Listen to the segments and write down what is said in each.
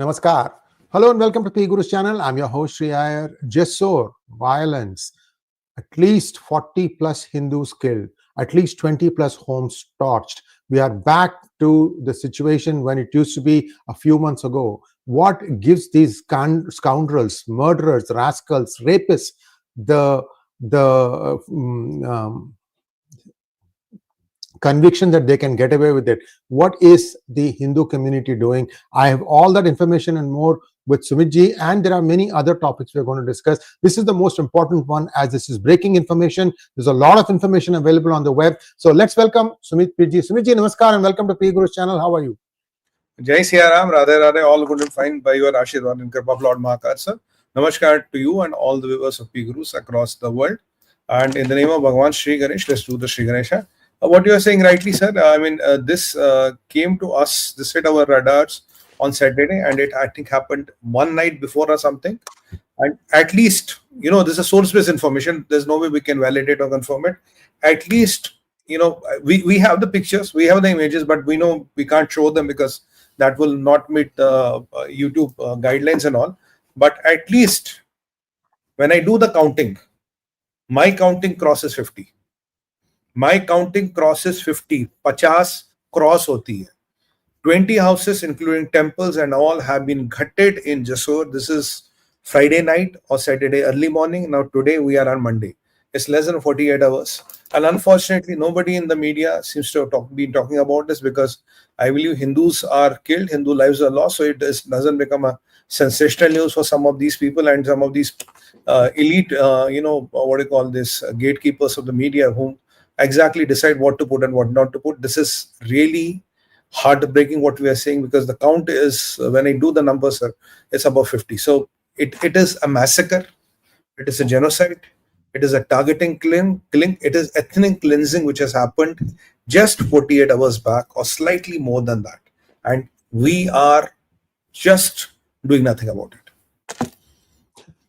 Namaskar. Hello and welcome to PGurus channel. I'm your host Sree Iyer. Jessore, violence, at least 40 plus Hindus killed, at least 20 plus homes torched. We are back to the situation when it used to be a few months ago. What gives these scoundrels, murderers, rascals, rapists the conviction that they can get away with it? What is the Hindu community doing? I have all that information and more with Sumit-ji, and there are many other topics we're going to discuss. This is the most important one as this is breaking information. There's a lot of information available on the web. So let's welcome Sumit-ji. Sumit-ji, namaskar and welcome to PGurus channel. How are you? Jai Siyaram, Radhe Radhe, all good and fine by your Ashirwad and Kripa of Lord Mahakal, sir. Namaskar to you and all the viewers of PGurus across the world. And in the name of Bhagwan Sree Ganesh, let's do the Sree Ganesha. What you are saying rightly, sir. This came to us, this hit our radars on Saturday, and it I think happened one night before or something. And at least, this is source-based information. There's no way we can validate or confirm it. At least, we have the pictures, we have the images, but we know we can't show them because that will not meet the YouTube guidelines and all. But at least, when I do the counting, my counting crosses 50. My counting crosses 50. 50 cross hoti hai. 20 houses, including temples and all, have been gutted in Jessore. This is Friday night or Saturday early morning. Now today we are on Monday. It's less than 48 hours. And unfortunately, nobody in the media seems to have been talking about this because I believe Hindus are killed, Hindu lives are lost. So it doesn't become a sensational news for some of these people and some of these elite, gatekeepers of the media who exactly decide what to put and what not to put. This is really heartbreaking what we are saying because the count is, when I do the numbers, sir, it's above 50. So it is a massacre. It is a genocide. It is a targeting killing. It is ethnic cleansing which has happened just 48 hours back or slightly more than that. And we are just doing nothing about it.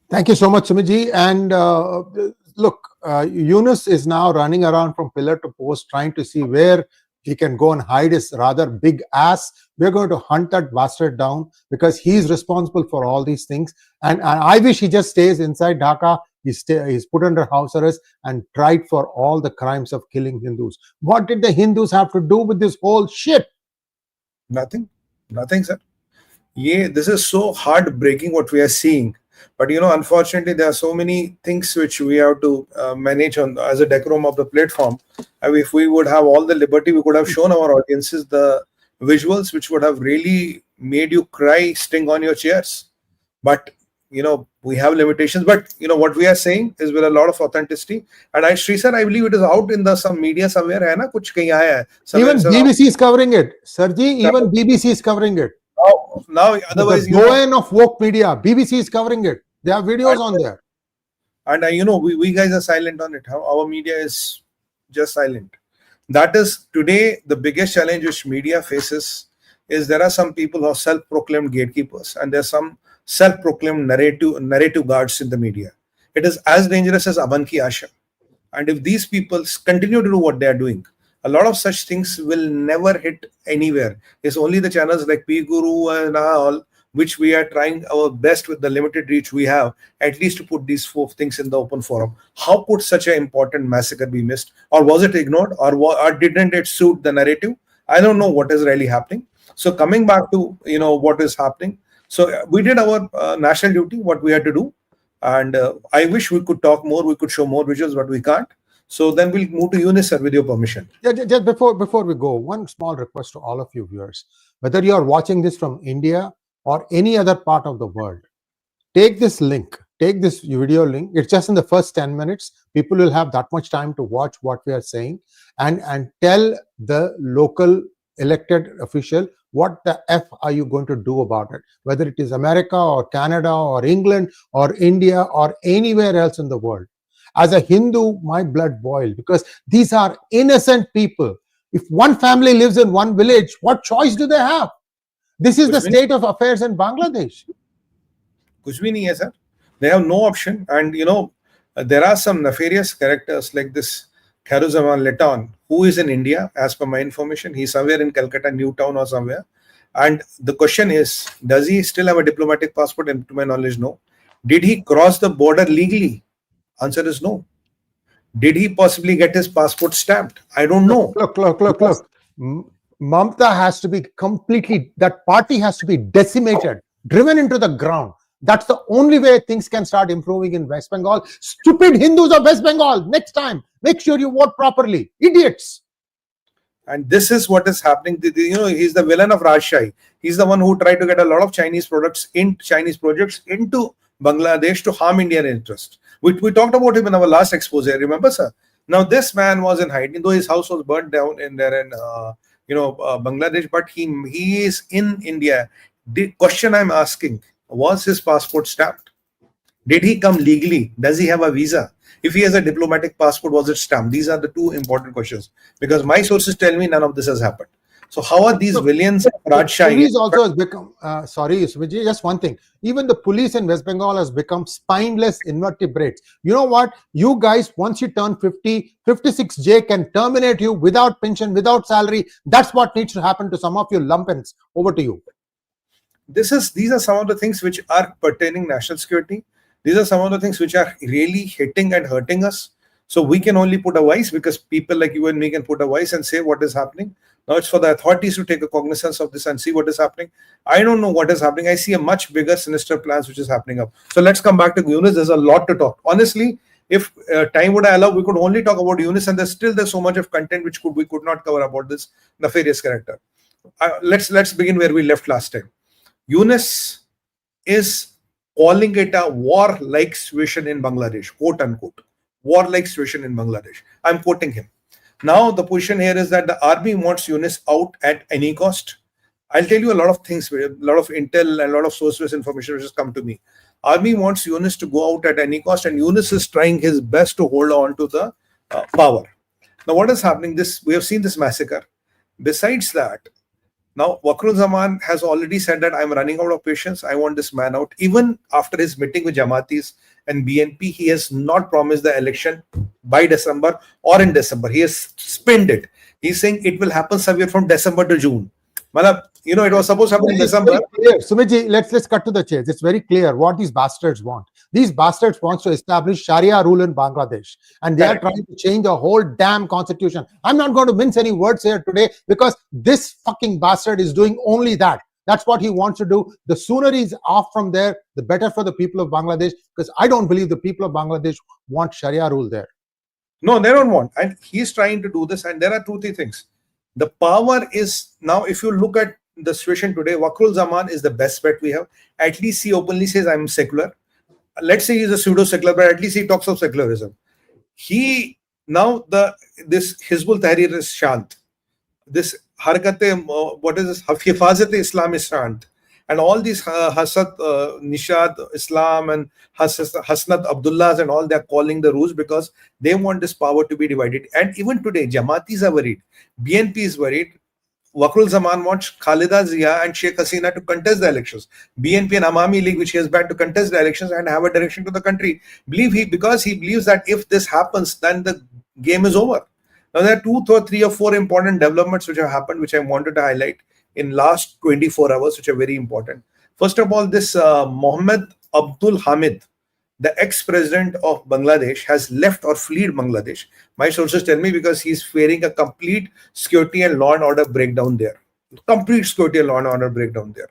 Thank you so much, Sumit-ji. And look, Yunus is now running around from pillar to post trying to see where he can go and hide his rather big ass. We're going to hunt that bastard down because he's responsible for all these things. And I wish he just stays inside Dhaka. He's put under house arrest and tried for all the crimes of killing Hindus. What did the Hindus have to do with this whole shit? Nothing, sir. This is so heartbreaking what we are seeing. But unfortunately, there are so many things which we have to manage on as a decorum of the platform. And if we would have all the liberty, we could have shown our audiences the visuals which would have really made you cry, sting on your chairs. But we have limitations. But what we are saying is with a lot of authenticity. And Sree sir, I believe it is out in some media somewhere. Hai na? Kuch kahin aaya hai. Even BBC is covering it, Sirji. Even BBC is covering it. Now, otherwise, the domain of woke media, BBC is covering it. There are videos on there. And we guys are silent on it. Our media is just silent. That is today the biggest challenge which media faces is there are some people who are self-proclaimed gatekeepers and there are some self-proclaimed narrative guards in the media. It is as dangerous as Aban ki Asha. And if these people continue to do what they are doing, a lot of such things will never hit anywhere. It's only the channels like PGurus and all, which we are trying our best with the limited reach we have, at least to put these four things in the open forum. How could such an important massacre be missed? Or was it ignored? Or didn't it suit the narrative? I don't know what is really happening. So coming back to, what is happening. So we did our national duty, what we had to do. And I wish we could talk more, we could show more visuals, but we can't. So then we'll move to Yunus, sir, with your permission. Yeah, just before we go, one small request to all of you viewers. Whether you are watching this from India or any other part of the world, take this link, take this video link. It's just in the first 10 minutes. People will have that much time to watch what we are saying and tell the local elected official what the F are you going to do about it, whether it is America or Canada or England or India or anywhere else in the world. As a Hindu, my blood boiled because these are innocent people. If one family lives in one village, what choice do they have? This is the state of affairs in Bangladesh. Kuch bhi nahi hai, sir. They have no option. And there are some nefarious characters like this 𝗟𝗏𝗏 who is in India, as per my information. He's somewhere in Calcutta, New Town or somewhere. And the question is, does he still have a diplomatic passport? And to my knowledge, no. Did he cross the border legally? Answer is no. Did he possibly get his passport stamped? I don't know. Look. Mamta has to be completely, that party has to be decimated, driven into the ground. That's the only way things can start improving in West Bengal. Stupid Hindus of West Bengal, next time, make sure you vote properly. Idiots. And this is what is happening. He's the villain of Rajshahi. He's the one who tried to get a lot of Chinese projects into Bangladesh to harm Indian interests. We talked about him in our last expose, remember, sir? Now, this man was in hiding, though his house was burnt down in Bangladesh, but he is in India. The question I'm asking, was his passport stamped? Did he come legally? Does he have a visa? If he has a diplomatic passport, was it stamped? These are the two important questions, because my sources tell me none of this has happened. So how are these villains of Rajshahi? Police also has become, sorry, Vijay, just one thing. Even the police in West Bengal has become spineless invertebrates. You know what? You guys, once you turn 50, 56J can terminate you without pension, without salary. That's what needs to happen to some of you lumpens. Over to you. These are some of the things which are pertaining national security. These are some of the things which are really hitting and hurting us. So we can only put a voice, because people like you and me can put a voice and say what is happening. Now it's for the authorities to take a cognizance of this and see what is happening. I don't know what is happening. I see a much bigger sinister plans which is happening up. So let's come back to Yunus. There's a lot to talk. Honestly, if time would allow, we could only talk about Yunus, and there's so much of content which we could not cover about this nefarious character. Let's begin where we left last time. Yunus is calling it a war-like situation in Bangladesh, quote unquote. War-like situation in Bangladesh. I'm quoting him. Now, the position here is that the army wants Yunus out at any cost. I'll tell you a lot of things, a lot of intel and a lot of source-based information which has come to me. Army wants Yunus to go out at any cost, and Yunus is trying his best to hold on to the power. Now, what is happening? We have seen this massacre. Besides that, now 𝗥𝗘𝗙𝗪 has already said that I'm running out of patience. I want this man out. Even after his meeting with Jamatis and BNP, he has not promised the election by December or in December. He has spinned it. He's saying it will happen somewhere from December to June. It was supposed to happen in December. Sumit, let's cut to the chase. It's very clear what these bastards want. These bastards want to establish Sharia rule in Bangladesh, and they are trying to change the whole damn constitution. I'm not going to mince any words here today, because this fucking bastard is doing only that. That's what he wants to do. The sooner he's off from there, the better for the people of Bangladesh, because I don't believe the people of Bangladesh want Sharia rule there. No, they don't want. And he's trying to do this. And there are 2-3 things. The power is now, if you look at the situation today, 𝗥𝗘𝗪 is the best bet we have. At least he openly says, I'm secular. Let's say he's a pseudo-secular, but at least he talks of secularism. This Hizbul Tahrir is shant. This what is this? 𝗤𝗡𝗙𝗎 Islam is shant. And all these Hasad, Nishad Islam and Hasnat Abdullahs and all, they're calling the rules because they want this power to be divided. And even today, Jamatis are worried. BNP is worried. 𝗥𝗘𝗪 wants Khalida Zia and Sheikh Hasina to contest the elections. BNP and Awami League, which he has banned, to contest the elections and have a direction to the country. Because he believes that if this happens, then the game is over. Now, there are 2 or 3 or 4 important developments which have happened, which I wanted to highlight in last 24 hours, which are very important. First of all, this Mohammed Abdul Hamid, the ex-president of Bangladesh, has left or fled Bangladesh. My sources tell me because he's fearing a complete security and law and order breakdown there. Complete security and law and order breakdown there.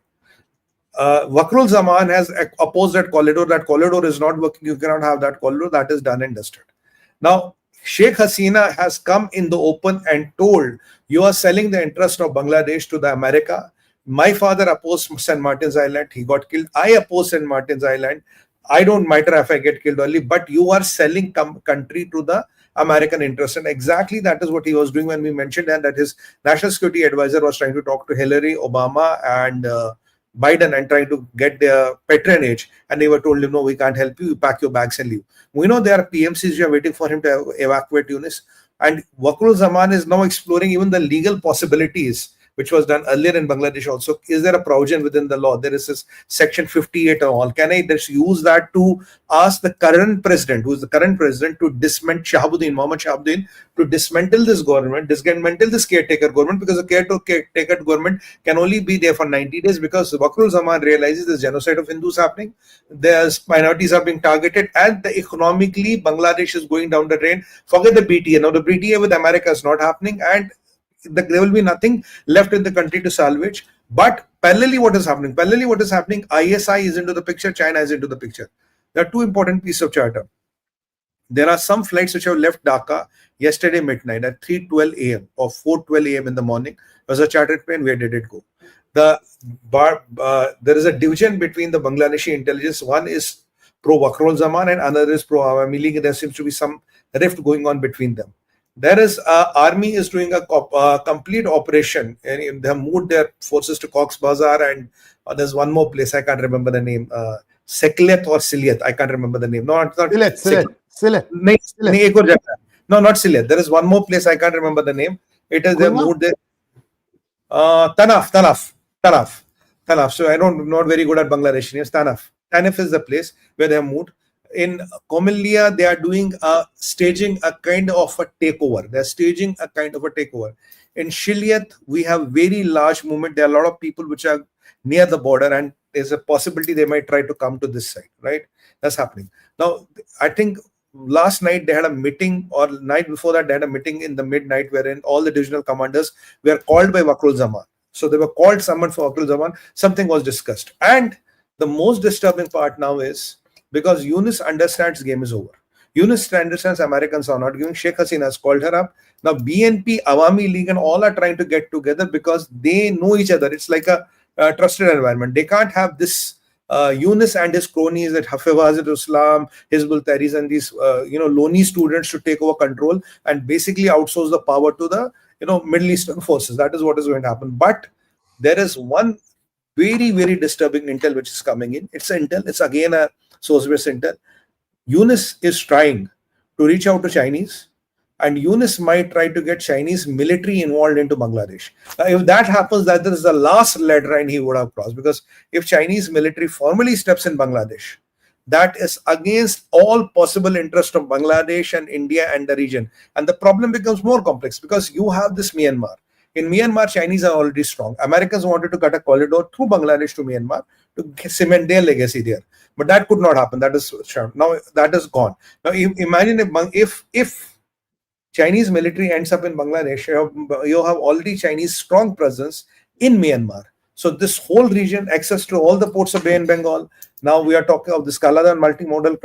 𝗥𝗘𝗪 has opposed that corridor. That corridor is not working. You cannot have that corridor. That is done and dusted. Now, Sheikh Hasina has come in the open and told, you are selling the interest of Bangladesh to the America. My father opposed St. Martin's Island. He got killed. I oppose St. Martin's Island. I don't matter if I get killed early, but you are selling country to the American interest. And exactly that is what he was doing when we mentioned that his national security advisor was trying to talk to Hillary, Obama and Biden and trying to get their patronage. And they were told him, no, we can't help you. You pack your bags and leave. We know there are PMCs who are waiting for him to evacuate Yunus. And 𝗥𝗘𝗪 is now exploring even the legal possibilities which was done earlier in Bangladesh also, is there a provision within the law? There is this section 58 and all. Can I just use that to ask the current president, who is the current president, to dismantle Mohammed Shahabuddin, to dismantle this government, dismantle this caretaker government, because the caretaker government can only be there for 90 days because 𝗥𝗘𝗙𝗪 realizes there's genocide of Hindus happening, there's minorities are being targeted, and economically Bangladesh is going down the drain. Forget the BTA. Now the BTA with America is not happening, and there will be nothing left in the country to salvage. But parallelly, what is happening? ISI is into the picture, China is into the picture. There are two important pieces of charter. There are some flights which have left Dhaka yesterday midnight at 3:12 a.m. or 4:12 a.m. in the morning. It was a chartered plane. Where did it go? There is a division between the Bangladeshi intelligence. One is pro 𝗥𝗘𝗙𝗪 and another is pro Awami League. There seems to be some rift going on between them. There is army is doing a complete operation, and they have moved their forces to Cox's Bazar, and there's one more place, I can't remember the name, Seklet or Siliat, I can't remember the name. No, it's not Sylhet. No, not Siliat. There is one more place, I can't remember the name. It is they have moved there. Tanaf. So I don't not very good at Bangladeshi names. Tanaf is the place where they have moved. In Komilia, they are doing staging a kind of a takeover. They're staging a kind of a takeover. In Shiliat, we have very large movement. There are a lot of people which are near the border, and there's a possibility they might try to come to this side, right? That's happening. Now, I think last night they had a meeting, or night before that they had a meeting in the midnight, wherein all the divisional commanders were called by 𝗥𝗘𝗪. So they were called, summoned for 𝗥𝗘𝗪. Something was discussed. And the most disturbing part now is, because Yunus understands game is over. Yunus understands Americans are not giving. Sheikh Hasina has called her up. Now BNP, Awami League and all are trying to get together because they know each other. It's like a trusted environment. They can't have this Yunus and his cronies at 𝗪𝗡𝗪 Islam, Hizbul Tahrir and these lonely students to take over control and basically outsource the power to the Middle Eastern forces. That is what is going to happen. But there is one very, very disturbing intel which is coming in. It's intel. It's again a source-based intel. Yunus is trying to reach out to Chinese, and Yunus might try to get Chinese military involved into Bangladesh. Now, if that happens, that is the last lead line he would have crossed, because if Chinese military formally steps in Bangladesh, that is against all possible interest of Bangladesh and India and the region. And the problem becomes more complex because you have this Myanmar. In Myanmar, Chinese are already strong. Americans wanted to cut a corridor through Bangladesh to Myanmar to cement their legacy there. But that could not happen. That is now that is gone. Now imagine if Chinese military ends up in Bangladesh, you have already Chinese strong presence in Myanmar. So this whole region, access to all the ports of Bay and Bengal. Now we are talking of this Kaladan multimodal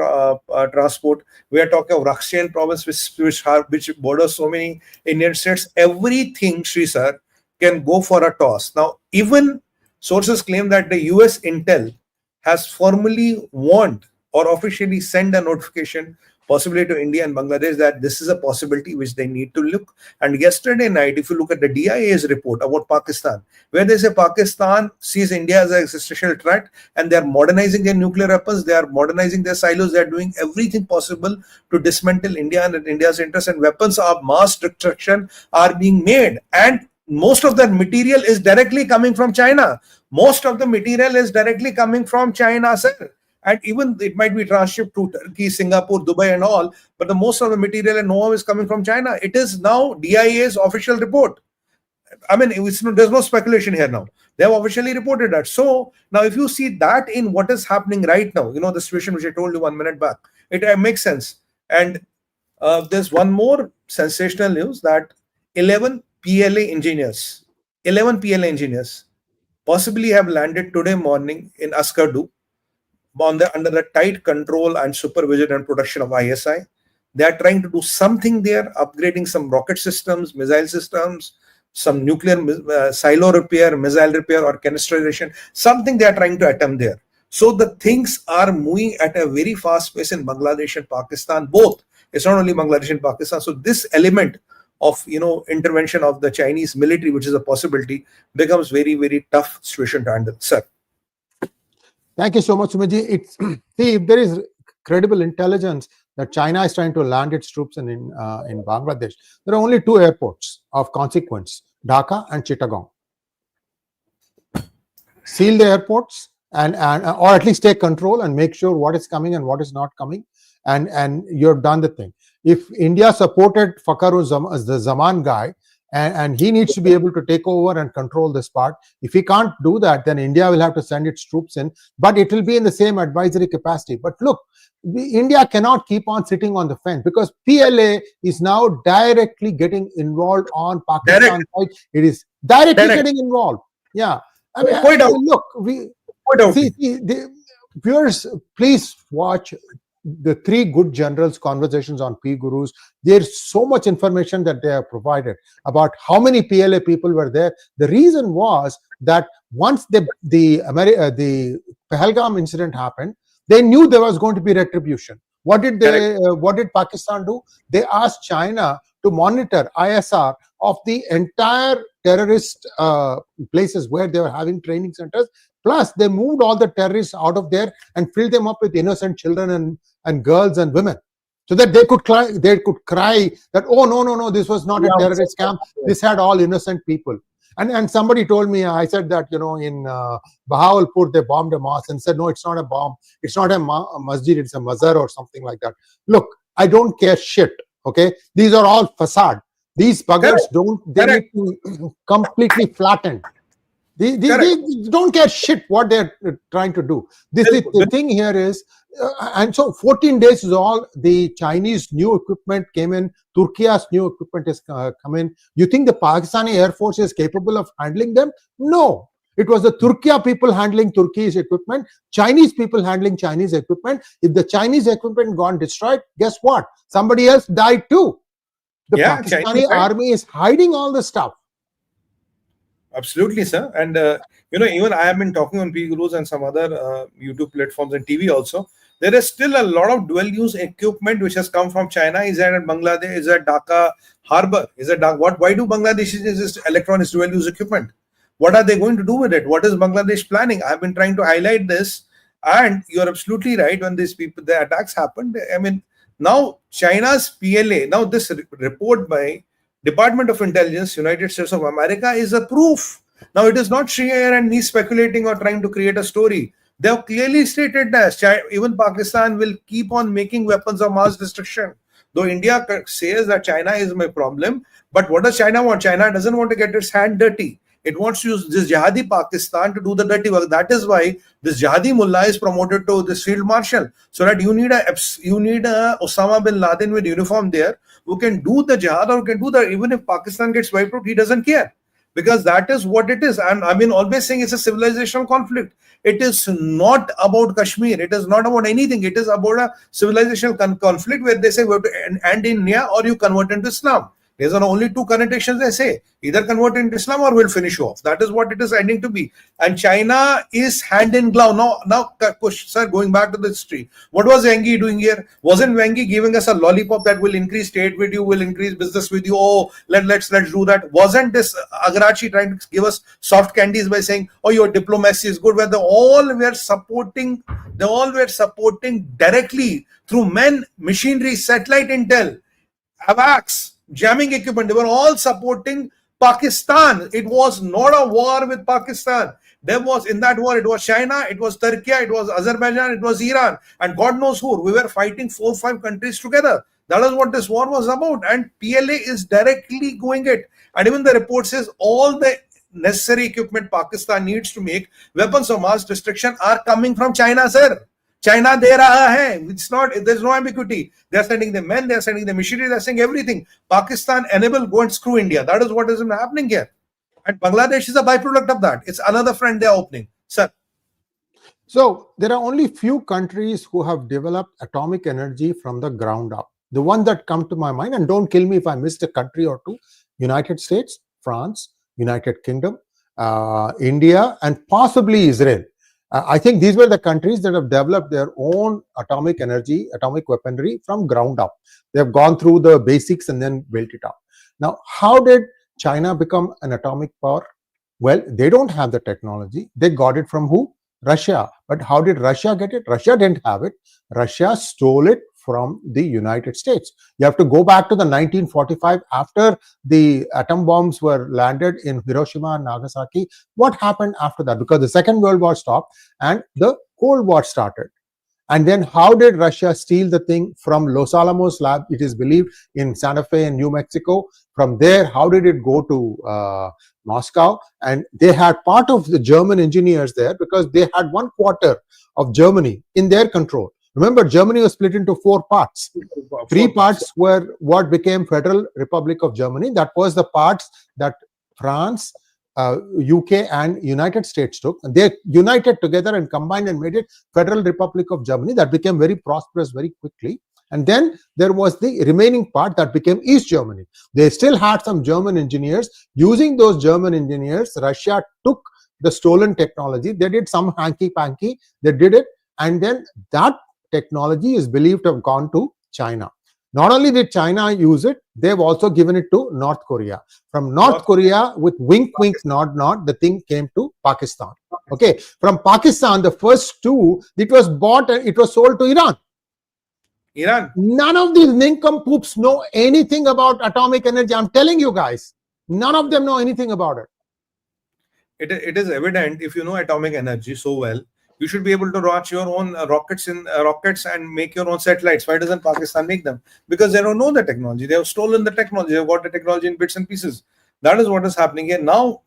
transport. We are talking of Rakhine province, which borders so many Indian states. Everything, Sree sir, can go for a toss. Now, even sources claim that the US intel has formally warned or officially sent a notification, possibly to India and Bangladesh, that this is a possibility which they need to look. And yesterday night, if you look at the DIA's report about Pakistan, where they say Pakistan sees India as an existential threat, and they are modernizing their nuclear weapons, they are modernizing their silos, they are doing everything possible to dismantle India and India's interests, and weapons of mass destruction are being made. And most of that material is directly coming from China. Most of the material is directly coming from China, sir. And even it might be transshipped to Turkey, Singapore, Dubai and all, but the most of the material and know-how is coming from China. It is now DIA's official report. I mean, there's no speculation here now. They have officially reported that. So now if you see that in what is happening right now, the situation which I told you 1 minute back, it makes sense. And there's one more sensational news that 11 PLA engineers possibly have landed today morning in Askardu, under the tight control and supervision and protection of ISI. They are trying to do something there, upgrading some rocket systems, missile systems, some nuclear silo repair, missile repair or canistrization, something they are trying to attempt there. So the things are moving at a very fast pace in Bangladesh and Pakistan, both. It's not only Bangladesh and Pakistan. So this element of intervention of the Chinese military, which is a possibility, becomes very, very tough situation to handle. Sir. Thank you so much, Sumit. See, if there is credible intelligence that China is trying to land its troops in Bangladesh, there are only two airports of consequence, Dhaka and Chittagong. seal the airports, and or at least take control and make sure what is coming and what is not coming, and you've done the thing. If India supported 𝗥𝗙𝗙𝗥𝗏 as the Zaman guy, and he needs to be able to take over and control this part. If he can't do that, then India will have to send its troops in, but it will be in the same advisory capacity. But look, India cannot keep on sitting on the fence, because PLA is now directly getting involved on Pakistan side. It is directly getting involved. Yeah, I mean, look, see, the viewers, please watch the three good generals' conversations on PGurus. There's so much information that they have provided about how many PLA people were there. The reason was that once the Pahalgam incident happened, they knew there was going to be retribution. What did Pakistan do? They asked China to monitor ISR of the entire terrorist places where they were having training centers. Plus, they moved all the terrorists out of there and filled them up with innocent children and girls and women, so that they could cry that, oh, no, this was not a terrorist camp. This had all innocent people. And somebody told me, I said that, in Bahawalpur, they bombed a mosque, and said, no, it's not a bomb. It's not a masjid, it's a mazar or something like that. Look, I don't care shit, okay? These are all facade. These buggers they need to completely flatten. They don't care shit what they're trying to do. The thing here is, and so 14 days is all. The Chinese new equipment came in. Turkey's new equipment has come in. You think the Pakistani Air Force is capable of handling them? No. It was the Turkey people handling Turkey's equipment, Chinese people handling Chinese equipment. If the Chinese equipment gone destroyed, guess what? Somebody else died too. The Pakistani army is hiding all the stuff. Absolutely, sir. And even I have been talking on PGurus and some other YouTube platforms and TV also. There is still a lot of dual-use equipment which has come from China. Is that at Bangladesh? Is that Dhaka harbor? Is that what? Why do Bangladesh use electronics dual-use equipment? What are they going to do with it? What is Bangladesh planning? I have been trying to highlight this, and you are absolutely right. When the attacks happened, I mean, now China's PLA. Now this report by Department of Intelligence, United States of America, is a proof. Now it is not Sree Iyer and me speculating or trying to create a story. They have clearly stated that even Pakistan will keep on making weapons of mass destruction. Though India says that China is my problem, but what does China want? China doesn't want to get its hand dirty. It wants to use this jihadi Pakistan to do the dirty work. That is why this jihadi mullah is promoted to this field marshal, so that you need a Osama bin Laden with uniform there who can do the jihad, or can do that. Even if Pakistan gets wiped out, he doesn't care, because that is what it is. And I mean, always saying it's a civilizational conflict. It is not about Kashmir. It is not about anything. It is about a civilizational conflict where they say we have to end in India or you convert into Islam. These are only two connotations they say. Either convert into Islam or we'll finish you off. That is what it is ending to be. And China is hand in glove. Now, sir, going back to the history. What was Wang Yi doing here? Wasn't Wang Yi giving us a lollipop that will increase trade with you, will increase business with you? Oh, let's do that. Wasn't this Agrachi trying to give us soft candies by saying, oh, your diplomacy is good, where they all were supporting directly through men, machinery, satellite intel, AWACS, jamming equipment. They were all supporting Pakistan. It was not a war with Pakistan. There was, in that war, it was China, it was Turkey, it was Azerbaijan, it was Iran, and God knows who. We were fighting 4 or 5 countries together. That is what this war was about. And PLA is directly going it. And even the report says all the necessary equipment Pakistan needs to make weapons of mass destruction are coming from China, sir. China de raha hai. It's not, there's no ambiguity. They're sending the men, they're sending the machinery, they're saying everything. Pakistan enable, go and screw India. That is what is happening here. And Bangladesh is a byproduct of that. It's another front they're opening. Sir. So there are only few countries who have developed atomic energy from the ground up. The one that come to my mind, and don't kill me if I missed a country or two: United States, France, United Kingdom, India, and possibly Israel. I think these were the countries that have developed their own atomic energy, atomic weaponry from ground up. They have gone through the basics and then built it up. Now, how did China become an atomic power? Well, they don't have the technology. They got it from who? Russia. But how did Russia get it? Russia didn't have it. Russia stole it from the United States. You have to go back to the 1945 after the atom bombs were landed in Hiroshima and Nagasaki. What happened after that? Because the Second World War stopped and the Cold War started. And then how did Russia steal the thing from Los Alamos lab, it is believed, in Santa Fe in New Mexico? From there, how did it go to Moscow? And they had part of the German engineers there because they had 1/4 of Germany in their control. Remember, Germany was split into 4 parts. 3 parts were what became Federal Republic of Germany. That was the parts that France, UK and United States took. And they united together and combined and made it Federal Republic of Germany. That became very prosperous very quickly. And then there was the remaining part that became East Germany. They still had some German engineers. Using those German engineers, Russia took the stolen technology. They did some hanky-panky. They did it. And then that technology is believed to have gone to China. Not only did China use it, they've also given it to North Korea. From North Korea, with wink, wink, nod, nod, the thing came to Pakistan. Okay. From Pakistan, the first 2, it was bought and it was sold to Iran. None of these nincompoops know anything about atomic energy. I'm telling you guys, none of them know anything about it. It is evident, if you know atomic energy so well, you should be able to launch your own rockets and make your own satellites. Why doesn't Pakistan make them? Because they don't know the technology. They have stolen the technology. They have got the technology in bits and pieces. That is what is happening here. Now,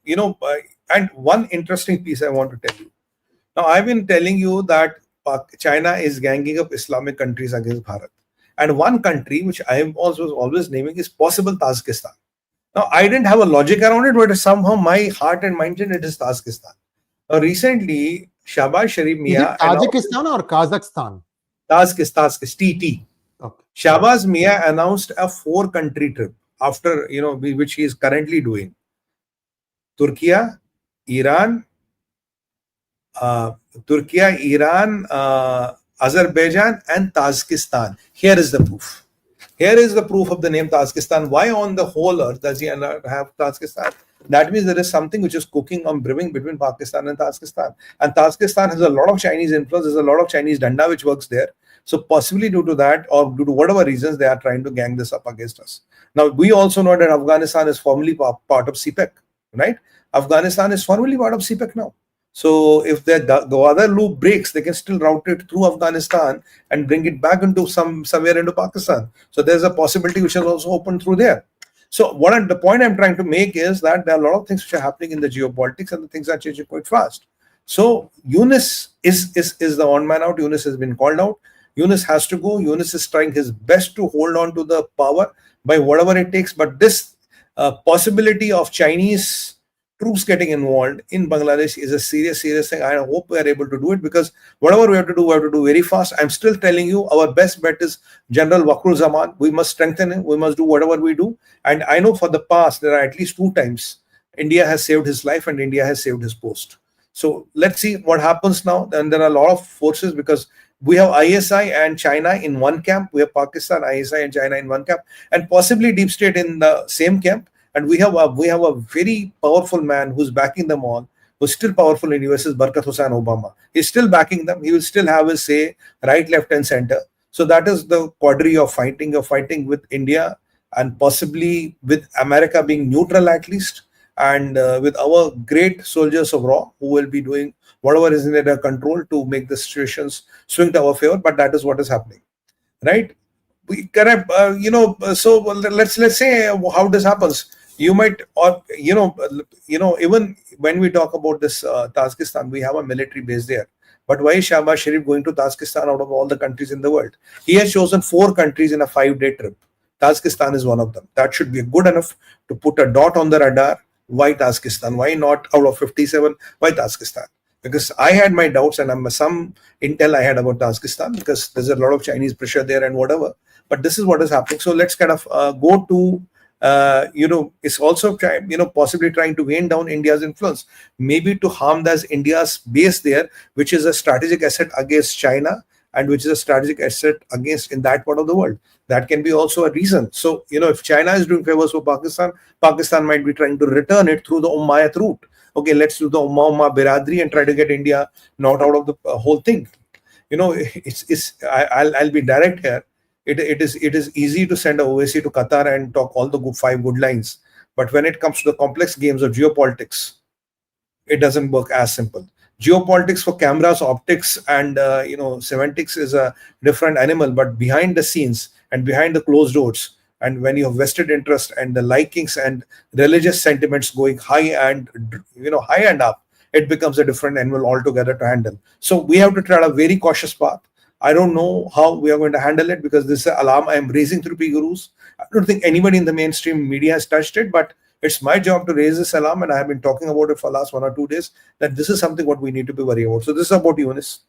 and one interesting piece I want to tell you. Now, I've been telling you that China is ganging up Islamic countries against Bharat. And one country which I was always naming is possible Tajikistan. Now, I didn't have a logic around it, but somehow my heart and mind said it is Tajikistan. Now, recently, Shehbaz-Erdogan Nexus. Tajikistan or Kazakhstan? Tajikistan, TT. Okay. Shehbaz-Erdogan Nexus announced a 4-country trip after, which he is currently doing. Turkey, Iran, Azerbaijan and Tajikistan. Here is the proof. Here is the proof of the name Tajikistan. Why on the whole earth does he have Tajikistan? That means there is something which is cooking or brewing between Pakistan and Tajikistan. And Tajikistan has a lot of Chinese influence. There's a lot of Chinese danda which works there. So possibly due to that or due to whatever reasons, they are trying to gang this up against us. Now, we also know that Afghanistan is formally part of 𝗡𝚹, right? Afghanistan is formally part of 𝗡𝚹 now. So if the other loop breaks, they can still route it through Afghanistan and bring it back into somewhere into Pakistan. So there's a possibility which is also open through there. So the point I'm trying to make is that there are a lot of things which are happening in the geopolitics and the things are changing quite fast. So Yunus is the odd man out. Yunus has been called out. Yunus has to go. Yunus is trying his best to hold on to the power by whatever it takes. But this possibility of Chinese troops getting involved in Bangladesh is a serious thing. I hope we are able to do it, because whatever we have to do very fast. I'm still telling you, our best bet is General 𝗥𝗚𝗍𝗏. We must strengthen him. We must do whatever we do. And I know for the past, there are at least 2 times India has saved his life and India has saved his post. So let's see what happens now. And there are a lot of forces, because we have ISI and China in one camp. We have Pakistan, ISI and China in one camp, and possibly deep state in the same camp. And we have a very powerful man who's backing them all, who's still powerful in US, is Barack Hussain Obama. He's still backing them. He will still have his say right, left, and center. So that is the quadri of fighting. You're fighting with India and possibly with America being neutral at least, and with our great soldiers of raw who will be doing whatever is in their control to make the situations swing to our favor. But that is what is happening, right? We correct, so let's say how this happens. You might, or even when we talk about this Tajikistan, we have a military base there. But why is Shehbaz-Sharif going to Tajikistan out of all the countries in the world? He has chosen 4 countries in a 5-day trip. Tajikistan is one of them. That should be good enough to put a dot on the radar. Why Tajikistan? Why not out of 57? Why Tajikistan? Because I had my doubts, and some intel I had about Tajikistan, because there's a lot of Chinese pressure there and whatever. But this is what is happening. So let's kind of go to, it's also possibly trying to weigh down India's influence, maybe to harm India's base there, which is a strategic asset against China and which is a strategic asset against in that part of the world. That can be also a reason. So, if China is doing favors for Pakistan, Pakistan might be trying to return it through the Umayyad route. Okay, let's do the Umma Biradri and try to get India not out of the whole thing. I'll be direct here. it is easy to send a 𝗏𝗍 to Qatar and talk all the 5 good lines. But when it comes to the complex games of geopolitics, it doesn't work as simple. Geopolitics for cameras, optics, and semantics is a different animal. But behind the scenes and behind the closed doors, and when you have vested interest and the likings and religious sentiments going high and up, it becomes a different animal altogether to handle. So we have to tread a very cautious path. I don't know how we are going to handle it, because this is an alarm I am raising through PGurus. I don't think anybody in the mainstream media has touched it, but it's my job to raise this alarm, and I have been talking about it for the last 1 or 2 days, that this is something what we need to be worried about. So this is about Yunus.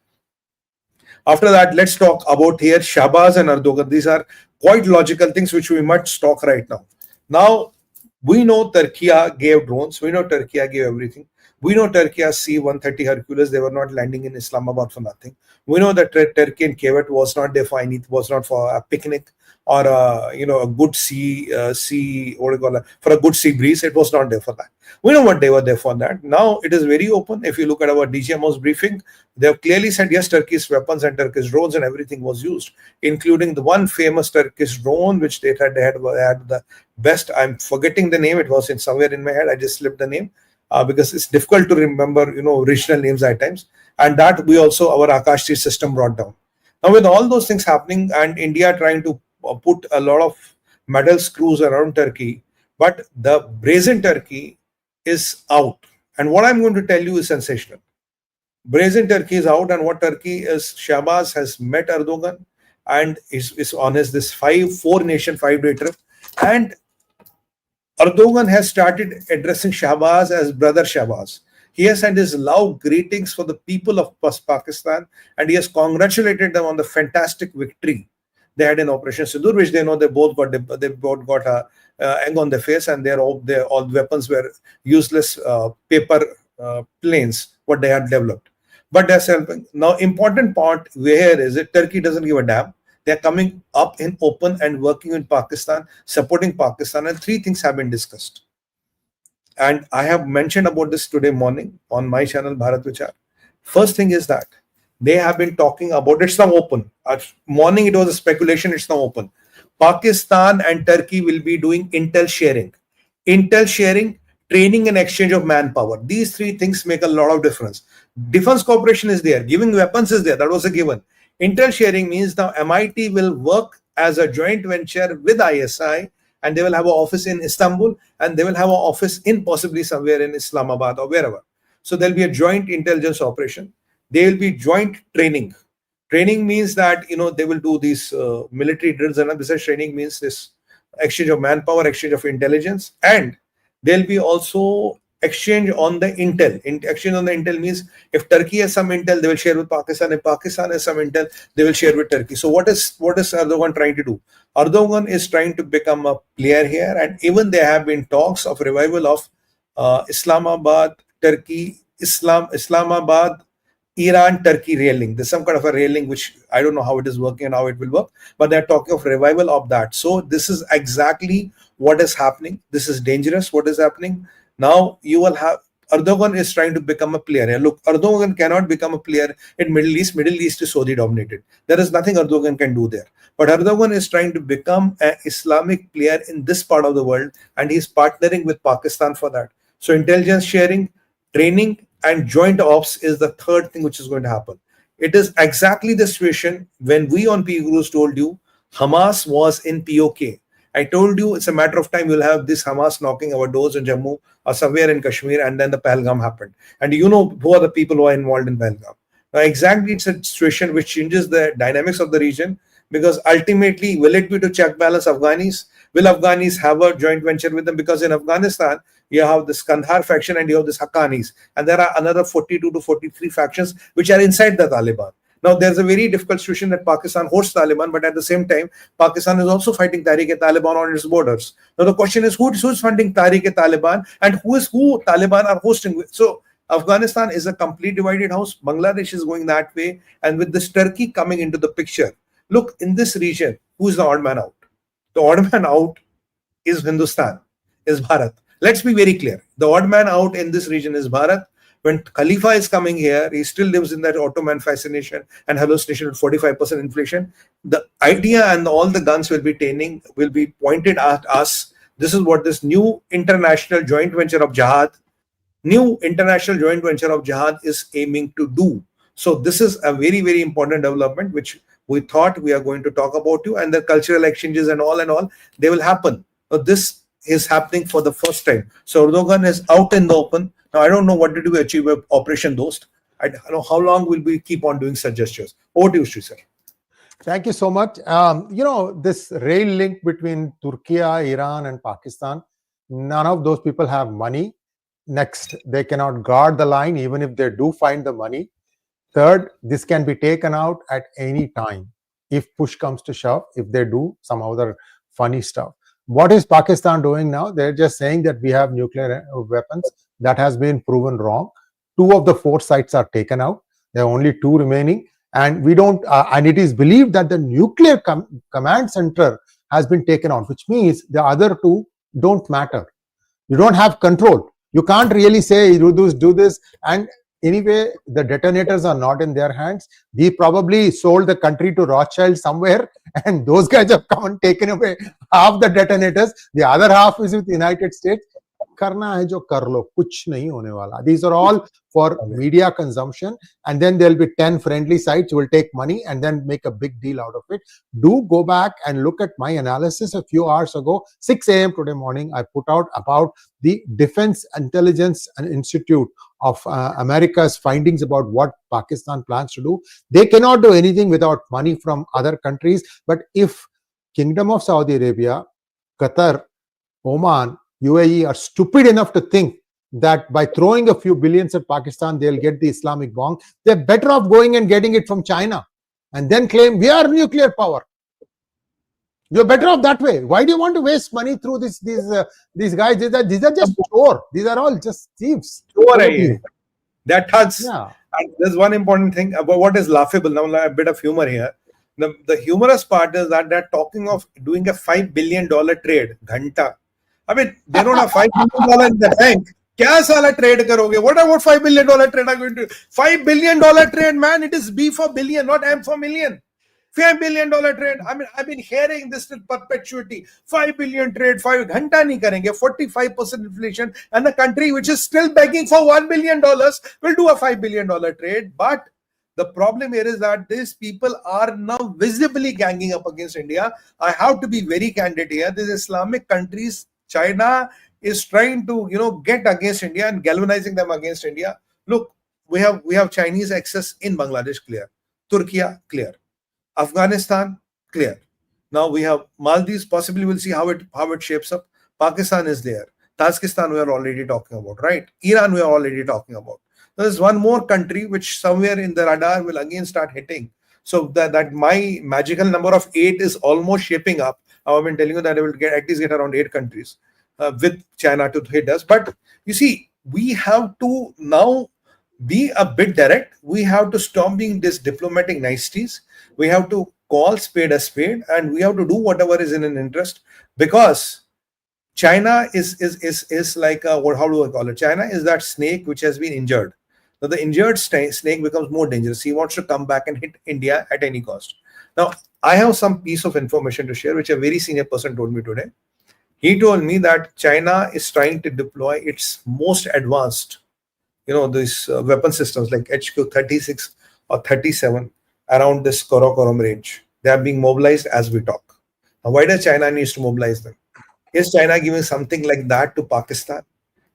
After that, let's talk about here Shehbaz and Erdogan. These are quite logical things which we must talk right now. Now, we know Turkey gave drones. We know Turkey gave everything. We know Turkey's C-130 Hercules, they were not landing in Islamabad for nothing. We know that Turkey and 𝗏𝗏𝗏𝗏 was not there for anything, was not for a picnic or a good for a good sea breeze. It was not there for that. We know what they were there for that. Now it is very open. If you look at our DGMO's briefing, they have clearly said yes, Turkey's weapons and Turkish drones and everything was used, including the one famous Turkish drone which they had the best. I'm forgetting the name. It was somewhere in my head. I just slipped the name. Because it's difficult to remember, original names at times, and that we also our 𝗥𝗘𝗙𝗥𝗏 system brought down. Now, with all those things happening and India trying to put a lot of metal screws around Turkey, but the brazen Turkey is out. And what I'm going to tell you is sensational. Brazen Turkey is out, and what Turkey is, Shehbaz has met Erdogan and is on this 4-nation 5-day trip, and Erdogan has started addressing Shehbaz as brother Shehbaz. He has sent his love greetings for the people of Pakistan, and he has congratulated them on the fantastic victory they had in Operation Sindoor, which they know they both got a egg on their face, and all weapons were useless paper planes what they had developed. But that's helping. Now, important part where is it? Turkey doesn't give a damn. They're coming up in open and working in Pakistan, supporting Pakistan, and 3 things have been discussed. And I have mentioned about this today morning on my channel, Bharat Vichar. First thing is that they have been talking about, it's now open. At morning it was a speculation, it's now open. Pakistan and Turkey will be doing intel sharing. Intel sharing, training and exchange of manpower. These 3 things make a lot of difference. Defense cooperation is there, giving weapons is there, that was a given. Intel sharing means now MIT will work as a joint venture with ISI, and they will have an office in Istanbul, and they will have an office in possibly somewhere in Islamabad or wherever. So there'll be a joint intelligence operation. There will be joint training. Training means that they will do these military drills, and besides training means this exchange of manpower, exchange of intelligence, and there'll be also exchange on the intel. Exchange on the intel means if Turkey has some intel, they will share with Pakistan. If Pakistan has some intel, they will share with Turkey. So what is Erdogan trying to do? Erdogan is trying to become a player here, and even there have been talks of revival of Islamabad, Turkey, Islamabad, Iran, Turkey rail link. There's some kind of a rail link which I don't know how it is working and how it will work, but they're talking of revival of that. So this is exactly what is happening. This is dangerous, what is happening. Now you will have Erdogan is trying to become a player. Look, Erdogan cannot become a player in Middle East. Middle East is Saudi dominated. There is nothing Erdogan can do there. But Erdogan is trying to become an Islamic player in this part of the world, and he's partnering with Pakistan for that. So intelligence sharing, training, and joint ops is the 3rd thing which is going to happen. It is exactly the situation when we on PGurus told you Hamas was in POK. I told you it's a matter of time you'll have this Hamas knocking our doors in Jammu or somewhere in Kashmir, and then the Pahalgam happened. And you know who are the people who are involved in Pahalgam. Now, exactly, it's a situation which changes the dynamics of the region, because ultimately, will it be to check balance Afghanis? Will Afghanis have a joint venture with them? Because in Afghanistan, you have this Kandahar faction and you have this Haqqanis, and there are another 42 to 43 factions which are inside the Taliban. Now, there's a very difficult situation that Pakistan hosts Taliban, but at the same time, Pakistan is also fighting Tariq-e-Taliban on its borders. Now, the question is who's funding Tariq-e-Taliban and who Taliban are hosting with? So, Afghanistan is a complete divided house. Bangladesh is going that way. And with this Turkey coming into the picture, look, in this region, who's the odd man out? The odd man out is Hindustan, is Bharat. Let's be very clear. The odd man out in this region is Bharat. When Khalifa is coming here, he still lives in that Ottoman fascination and hallucination with 45% inflation. The idea and all the guns will be pointed at us. This is what this new international joint venture of jihad is aiming to do. So this is a very, very important development, which we thought we are going to talk about you, and the cultural exchanges and all, they will happen. So this is happening for the first time. So Erdogan is out in the open. Now, I don't know what did we achieve with Operation Dost. I don't know how long will we keep on doing such gestures. Over to you, Sree sir. Thank you so much. This rail link between Turkey, Iran, and Pakistan, none of those people have money. Next, they cannot guard the line, even if they do find the money. Third, this can be taken out at any time if push comes to shove, if they do some other funny stuff. What is Pakistan doing now? They're just saying that we have nuclear weapons. That has been proven wrong. 2 of the 4 sites are taken out. There are only 2 remaining. And we don't, and it is believed that the nuclear command center has been taken out, which means the other 2 don't matter. You don't have control. You can't really say, do this. And anyway, the detonators are not in their hands. They probably sold the country to Rothschild somewhere, and those guys have come and taken away half the detonators. The other half is with the United States. करना है जो कर लो, कुछ नहीं होने वाला. These are all for media consumption, and then there'll be 10 friendly sites who will take money and then make a big deal out of it. Do go back and look at my analysis a few hours ago, 6 a.m. today morning. I put out about the Defense Intelligence Institute of America's findings about what Pakistan plans to do. They cannot do anything without money from other countries. But if Kingdom of Saudi Arabia, Qatar, Oman, UAE are stupid enough to think that by throwing a few billions at Pakistan, they'll get the Islamic bomb, they're better off going and getting it from China and then claim we are nuclear power. You're better off that way. Why do you want to waste money through these guys? These are just chore. These are all just thieves. They're thugs. Yeah. And there's one important thing about what is laughable. Now, a bit of humor here. The humorous part is that they're talking of doing a $5 billion trade. Ghanta. I mean, they don't have $5 billion in the bank. Kya sala trade karoge? What about $5 billion trade are going to do? $5 billion trade, man. It is B for billion, not M for million. $5 billion trade. I mean, I've been hearing this in perpetuity. 5 billion trade, 5 ghanta nahi karenge. 45% inflation, and the country which is still begging for $1 billion will do a $5 billion trade. But the problem here is that these people are now visibly ganging up against India. I have to be very candid here. These Islamic countries, China is trying to, get against India and galvanizing them against India. Look, we have Chinese access in Bangladesh, clear. Turkey, clear. Afghanistan, clear. Now we have Maldives, possibly we'll see how it shapes up. Pakistan is there. Tajikistan we are already talking about, right? Iran we are already talking about. There's one more country which somewhere in the radar will again start hitting. So that my magical number of 8 is almost shaping up. I've been telling you that I will at least get around 8 countries with China to hit us. But you see, we have to now be a bit direct. We have to stop being this diplomatic niceties. We have to call spade a spade, and we have to do whatever is in an interest, because China is like how do I call it? China is that snake which has been injured. Now the injured snake becomes more dangerous. He wants to come back and hit India at any cost. Now, I have some piece of information to share, which a very senior person told me today. He told me that China is trying to deploy its most advanced, these weapon systems like HQ-36 or 37 around this Karakoram range. They are being mobilized as we talk. Now, why does China needs to mobilize them? Is China giving something like that to Pakistan?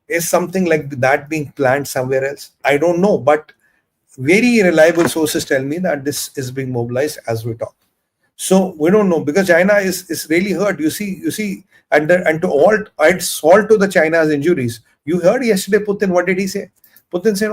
Is something like that being planned somewhere else? I don't know, but very reliable sources tell me that this is being mobilized as we talk. So we don't know, because China is really hurt. You see, and to add salt to the China's injuries. You heard yesterday Putin, what did he say? Putin said,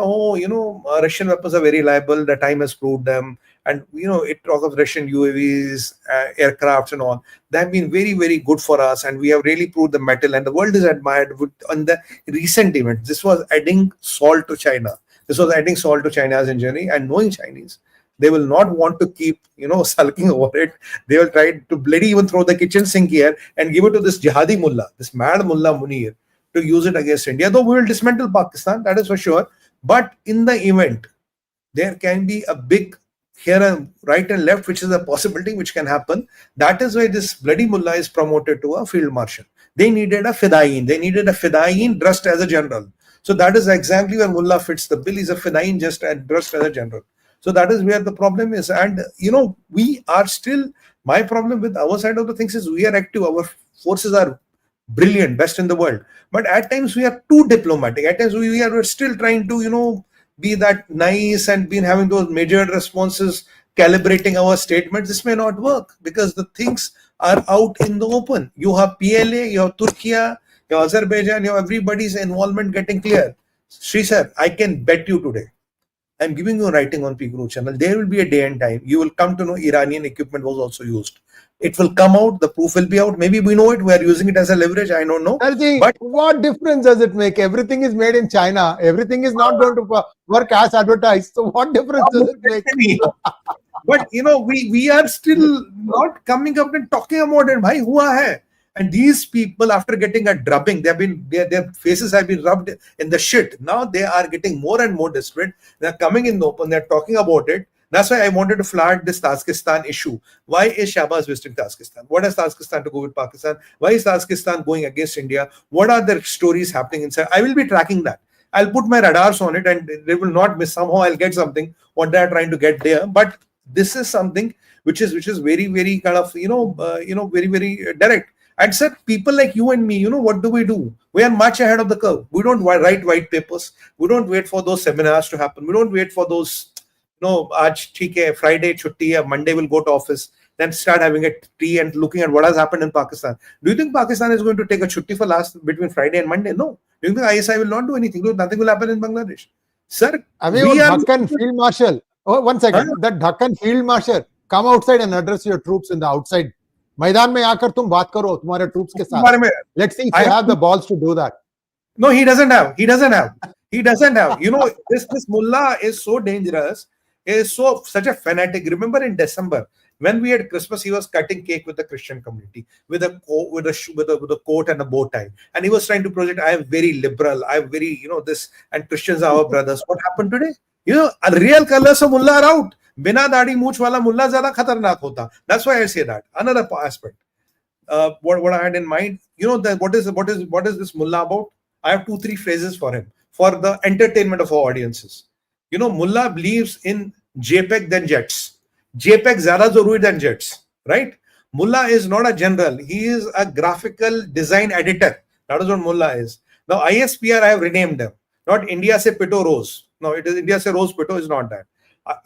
Russian weapons are very reliable. The time has proved them. And, it talks of Russian UAVs, aircrafts and all. They have been very, very good for us. And we have really proved the metal. And the world is admired on the recent events. This was adding salt to China. This was adding salt to China's injury. And knowing Chinese, they will not want to keep, sulking over it. They will try to bloody even throw the kitchen sink here and give it to this jihadi mullah, this mad mullah Munir, to use it against India. Though we will dismantle Pakistan, that is for sure. But in the event, there can be a big here and right and left, which is a possibility which can happen. That is why this bloody mullah is promoted to a field marshal. They needed a fidayeen. They needed a fidayeen dressed as a general. So that is exactly where mullah fits the bill. He's a fidayeen just dressed as a general. So that is where the problem is. And we are still, my problem with our side of the things is we are active. Our forces are brilliant, best in the world. But at times we are too diplomatic. At times we are still trying to, be that nice and been having those measured responses, calibrating our statements. This may not work because the things are out in the open. You have PLA, you have Turkey, you have Azerbaijan, you have everybody's involvement getting clear. Sree sir, I can bet you today, I'm giving you a writing on PGurus channel, there will be a day and time you will come to know Iranian equipment was also used. It will come out, the proof will be out. Maybe we know it, we are using it as a leverage, I don't know. But what difference does it make? Everything is made in China. Everything is not going to work as advertised. So what difference does it make? But we are still not coming up and talking about it. Bhai, hua hai? And these people, after getting a drubbing, their faces have been rubbed in the shit. Now they are getting more and more desperate. They're coming in the open. They're talking about it. That's why I wanted to flag this Tajikistan issue. Why is Shehbaz visiting Tajikistan? What has Tajikistan to go with Pakistan? Why is Tajikistan going against India? What are the stories happening inside? I will be tracking that. I'll put my radars on it and they will not miss. Somehow I'll get something, what they're trying to get there. But this is something which is very, very kind of, very, very direct. And said, people like you and me, what do? We are much ahead of the curve. We don't write white papers. We don't wait for those seminars to happen. We don't wait for those, aaj theek hai, Friday chutti hai, Monday we'll go to office, then start having a tea and looking at what has happened in Pakistan. Do you think Pakistan is going to take a chutti for between Friday and Monday? No. Do you think ISI will not do anything? No, nothing will happen in Bangladesh. Sir, we are Ďakkan Field Marshal. Oh, 1 second. That Ďakkan Field Marshal, come outside and address your troops in the outside. मैदान में आकर तुम बात करो तुम्हारे troops के साथ. Let's see if you have the balls to do that. No, he doesn't have. This mullah is so dangerous. Is such a fanatic. Remember in December when we had Christmas, he was cutting cake with the Christian community with a coat and a bow tie, and he was trying to project, I am very liberal, I am very this, and Christians are our brothers. What happened today? A real colors of mullah are out. Bina daadi mooch wala mullah zyada khatarnak hota. That's why I say that. Another aspect. What I had in mind, that what is this mullah about? I have 2-3 phrases for him for the entertainment of our audiences. Mullah believes in JPEG than jets. JPEG zyada zaruri than jets, right? Mullah is not a general. He is a graphical design editor. That is what mullah is. Now ISPR I have renamed them. Not India se pito rose. No, it is India se rose pito is not that.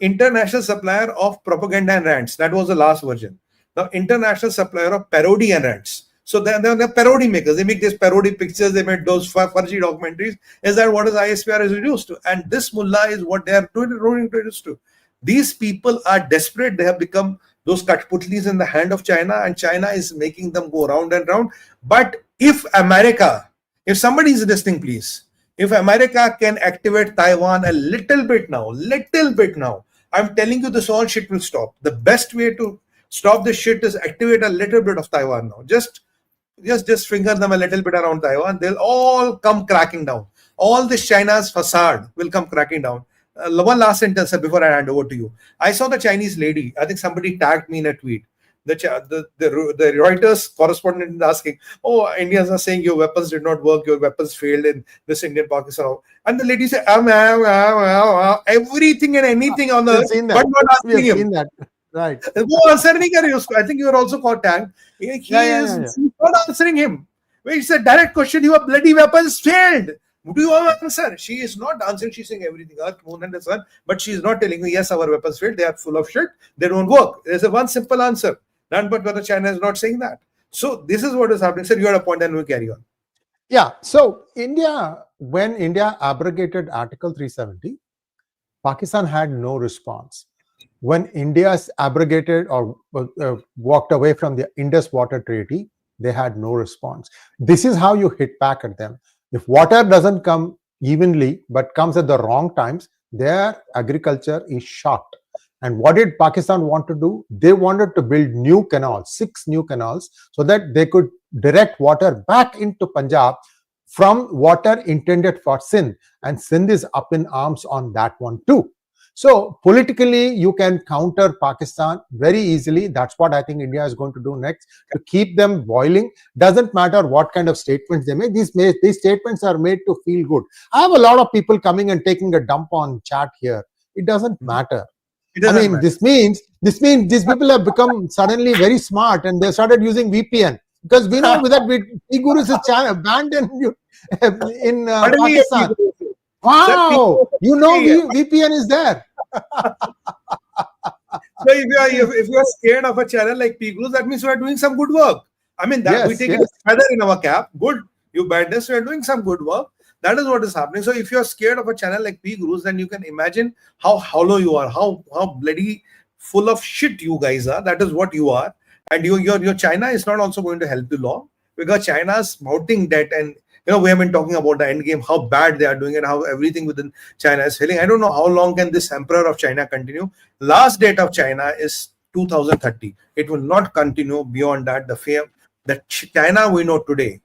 International supplier of propaganda and rants. That was the last version. Now international supplier of parody and rants. So they're parody makers. They make these parody pictures. They make those fuzzy documentaries. Is that what is ISPR is reduced to? And this mullah is what they are reduced to. These people are desperate. They have become those Kathputlis in the hand of China, and China is making them go round and round. But if somebody is listening, please, if America can activate Taiwan a little bit now, I'm telling you, this all shit will stop. The best way to stop this shit is activate a little bit of Taiwan now. Just finger them a little bit around Taiwan. They'll all come cracking down. All this China's facade will come cracking down. One last sentence before I hand over to you. I saw the Chinese lady. I think somebody tagged me in a tweet. The Reuters correspondent is asking, oh, Indians are saying your weapons did not work, your weapons failed in this Indian Pakistan. And the lady said, everything and anything on the earth, but not asking him. That. Right. I think you are also caught tagged. He's not answering him. It's a direct question, your bloody weapons failed. Do you have an answer? She is not answering. She's saying everything, earth, moon, and the sun, but she is not telling me, yes, our weapons failed. They are full of shit. They don't work. There's a one simple answer. None but whether China is not saying that. So this is what is happening. Sir, you had a point and we'll carry on. Yeah. So when India abrogated Article 370, Pakistan had no response. When India abrogated or walked away from the Indus Water Treaty, they had no response. This is how you hit back at them. If water doesn't come evenly but comes at the wrong times, their agriculture is shocked. And what did Pakistan want to do? They wanted to build new canals, 6 new canals, so that they could direct water back into Punjab from water intended for Sindh, and Sindh is up in arms on that one too. So politically, you can counter Pakistan very easily. That's what I think India is going to do next, to keep them boiling. Doesn't matter what kind of statements they make. These statements are made to feel good. I have a lot of people coming and taking a dump on chat here. It doesn't matter. This means these people have become suddenly very smart, and they started using VPN, because we know that PGurus is banned in Pakistan. Wow, VPN is there. So if you are scared of a channel like PGurus, that means you are doing some good work. We take it as feather in our cap. Good, you banned us. We are doing some good work. That is what is happening. So if you are scared of a channel like PGurus, then you can imagine how hollow you are, how bloody full of shit you guys are. That is what you are. And your China is not also going to help you long, because China's mounting debt, and we have been talking about the end game, how bad they are doing it, how everything within China is failing. I don't know how long can this emperor of China continue. Last date of China is 2030. It will not continue beyond that. The fear that China we know today,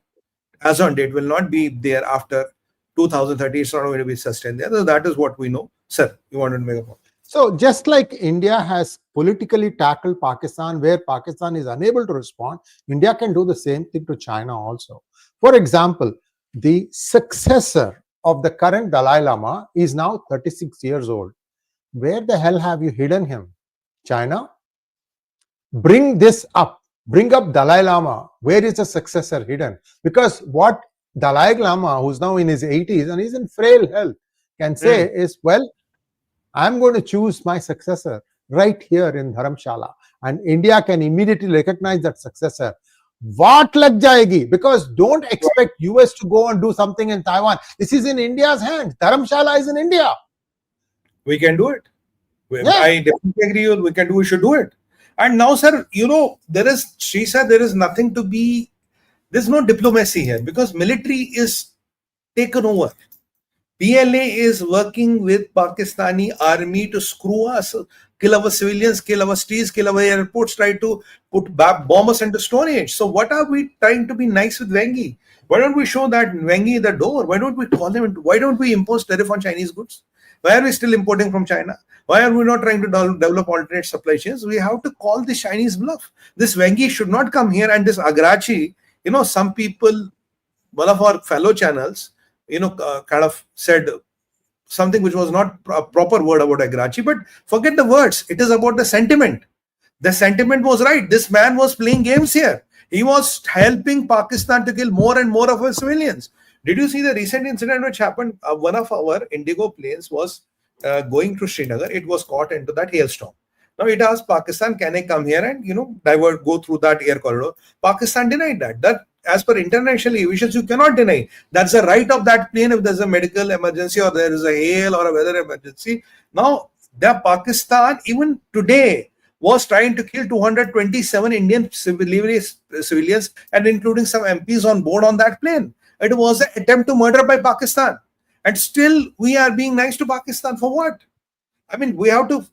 as on date, will not be there after 2030. It's not going to be sustained there. So that is what we know. Sir, you wanted to make a point. So just like India has politically tackled Pakistan, where Pakistan is unable to respond, India can do the same thing to China also. For example, the successor of the current Dalai Lama is now 36 years old. Where the hell have you hidden him? China? Bring this up. Bring up Dalai Lama. Where is the successor hidden? Because what Dalai Lama, who's now in his 80s and he's in frail health, can say is, well, I'm going to choose my successor right here in Dharamshala. And India can immediately recognize that successor. What 𝗥𝗘𝗥𝗙? Because don't expect US to go and do something in Taiwan. This is in India's hands. Dharamshala is in India. We can do it. I definitely agree with we can do. We should do it. And now, sir, Sree sir, there is nothing to be. There's no diplomacy here, because military is taken over. PLA is working with Pakistani army to screw us, kill our civilians, kill our streets, kill our airports, try to bomb us into Stone Age. So what are we trying to be nice with 𝗥𝗘𝗥𝗏? Why don't we show that 𝗥𝗏𝗏 the door? Why don't we call them? Why don't we impose tariff on Chinese goods? Why are we still importing from China? Why are we not trying to develop alternate supply chains? We have to call the Chinese bluff. This 𝗥𝗏𝗏 should not come here, and this 𝗥𝗚𝗡𝗏, some people, one of our fellow channels, kind of said something which was not a proper word about 𝗥𝗚𝗏𝗏, but forget the words. It is about the sentiment. The sentiment was right. This man was playing games here. He was helping Pakistan to kill more and more of our civilians. Did you see the recent incident which happened? One of our Indigo planes was going to Srinagar. It was caught into that hailstorm. Now it asked Pakistan, can I come here and go through that air corridor? Pakistan denied that. That, as per international aviation, you cannot deny. That's the right of that plane if there's a medical emergency or there is a hail or a weather emergency. Now, Pakistan, even today, was trying to kill 227 Indian civilians, and including some MPs on board on that plane. It was an attempt to murder by Pakistan. And still, we are being nice to Pakistan for what? We have to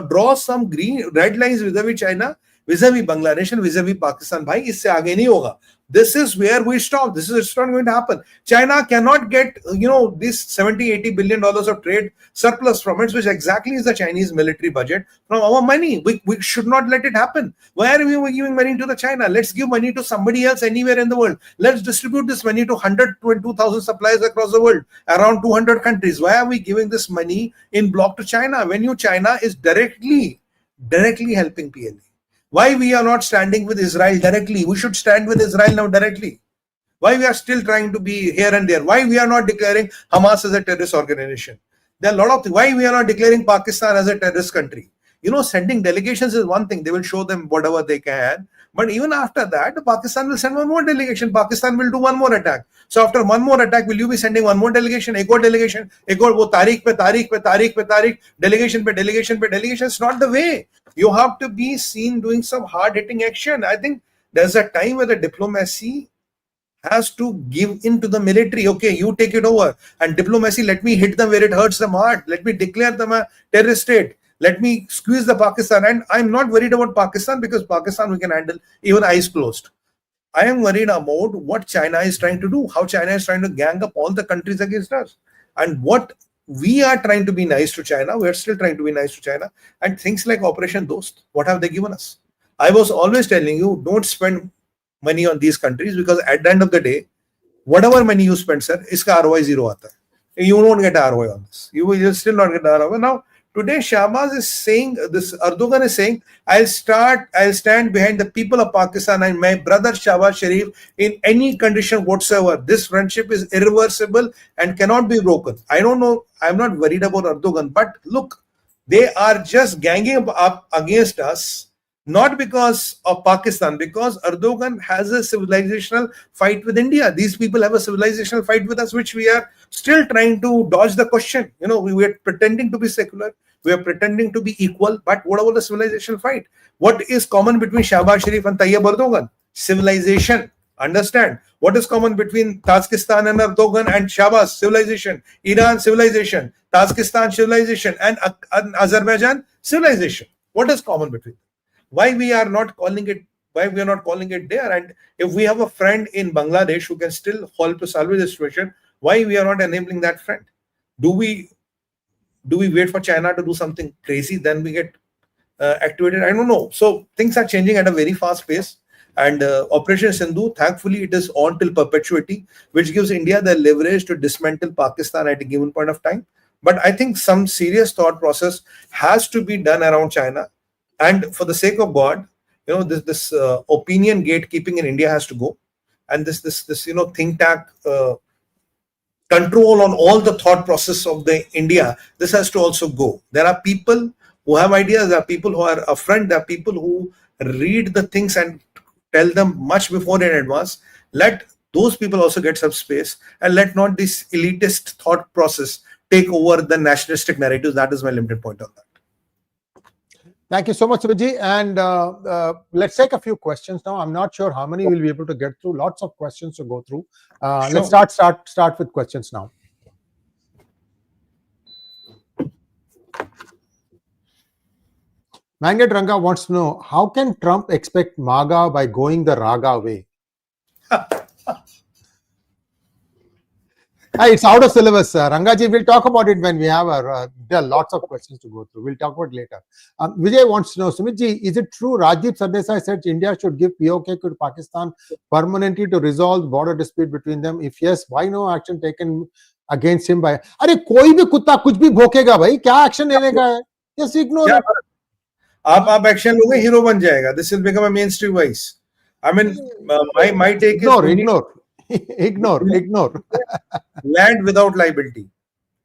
draw some red lines vis-a-vis China, vis-a-vis Bangladesh, and vis-a-vis Pakistan. Bhai, isse aage nahi hoga. This is where we stop. It's not going to happen. China cannot get, this $70-80 billion of trade surplus from it, which exactly is the Chinese military budget, from our money. We should not let it happen. Why are we giving money to the China? Let's give money to somebody else anywhere in the world. Let's distribute this money to 122,000 suppliers across the world, around 200 countries. Why are we giving this money in block to China when China is directly helping PLA? Why we are not standing with Israel directly? We should stand with Israel now directly. Why we are still trying to be here and there? Why we are not declaring Hamas as a terrorist organization? There are a lot of things. Why we are not declaring Pakistan as a terrorist country? Sending delegations is one thing. They will show them whatever they can. But even after that, Pakistan will send one more delegation. Pakistan will do one more attack. So after one more attack, will you be sending one more delegation? Ek aur delegation. Ek aur wo tarikh pe tarikh. Delegation pe delegation. It's not the way. You have to be seen doing some hard-hitting action. I think there's a time where the diplomacy has to give in to the military. Okay, you take it over. And diplomacy, let me hit them where it hurts them hard. Let me declare them a terrorist state. Let me squeeze the Pakistan. And I'm not worried about Pakistan, because Pakistan we can handle even eyes closed. I am worried about what China is trying to do, how China is trying to gang up all the countries against us. And what we are trying to be nice to China, we are still trying to be nice to China. And things like Operation Dost, what have they given us? I was always telling you, don't spend money on these countries, because at the end of the day, whatever money you spend, sir, iska ROI zero aata hai. You won't get ROI on this. You will still not get ROI. Now, today Shehbaz is saying, this Erdogan is saying, I'll stand behind the people of Pakistan and my brother Shehbaz-Sharif in any condition whatsoever. This friendship is irreversible and cannot be broken. I don't know, I'm not worried about Erdogan, but look, they are just ganging up against us, not because of Pakistan, because Erdogan has a civilizational fight with India. These people have a civilizational fight with us, which we are still trying to dodge the question. You know, we are pretending to be secular, we are pretending to be equal, but what about the civilizational fight? What is common between Shehbaz-Sharif and Tayyip Erdogan? Civilization. Understand. What is common between Tajikistan and Erdogan and Shehbaz? Civilization. Iran, civilization. Tajikistan, civilization. And Azerbaijan, civilization. What is common between them? Why we are not calling it there? And if we have a friend in Bangladesh who can still help to salvage the situation, why we are not enabling that friend? Do we wait for China to do something crazy, then we get activated? I don't know. So things are changing at a very fast pace. And Operation Sindhu, thankfully, it is on till perpetuity, which gives India the leverage to dismantle Pakistan at a given point of time. But I think some serious thought process has to be done around China. And for the sake of God, you know, this opinion gatekeeping in India has to go, and this think tank control on all the thought process of the India, this has to also go. There are people who have ideas, there are people who are a friend, there are people who read the things and tell them much before in advance. Let those people also get some space, and let not this elitist thought process take over the nationalistic narratives. That is my limited point on that. Thank you so much, 𝗤𝗧. And let's take a few questions now. I'm not sure how many we'll be able to get through. Lots of questions to go through. Sure. Let's start with questions now. Mangat Ranga wants to know, how can Trump expect MAGA by going the Raga way? It's out of syllabus, Rangaji. We'll talk about it when we have there are lots of questions to go through. We'll talk about it later. Vijay wants to know, Sumitji, is it true Rajdeep Sardesai said India should give POK to Pakistan permanently to resolve the border dispute between them? If yes, why no action taken against him by... अरे कोई भी कुत्ता कुछ भी भोंकेगा भाई, क्या action लेने का है? Just ignore it. आप action लोगे, hero बन जाएगा. This will become a mainstream voice. I mean, my take is ignore. Land without liability.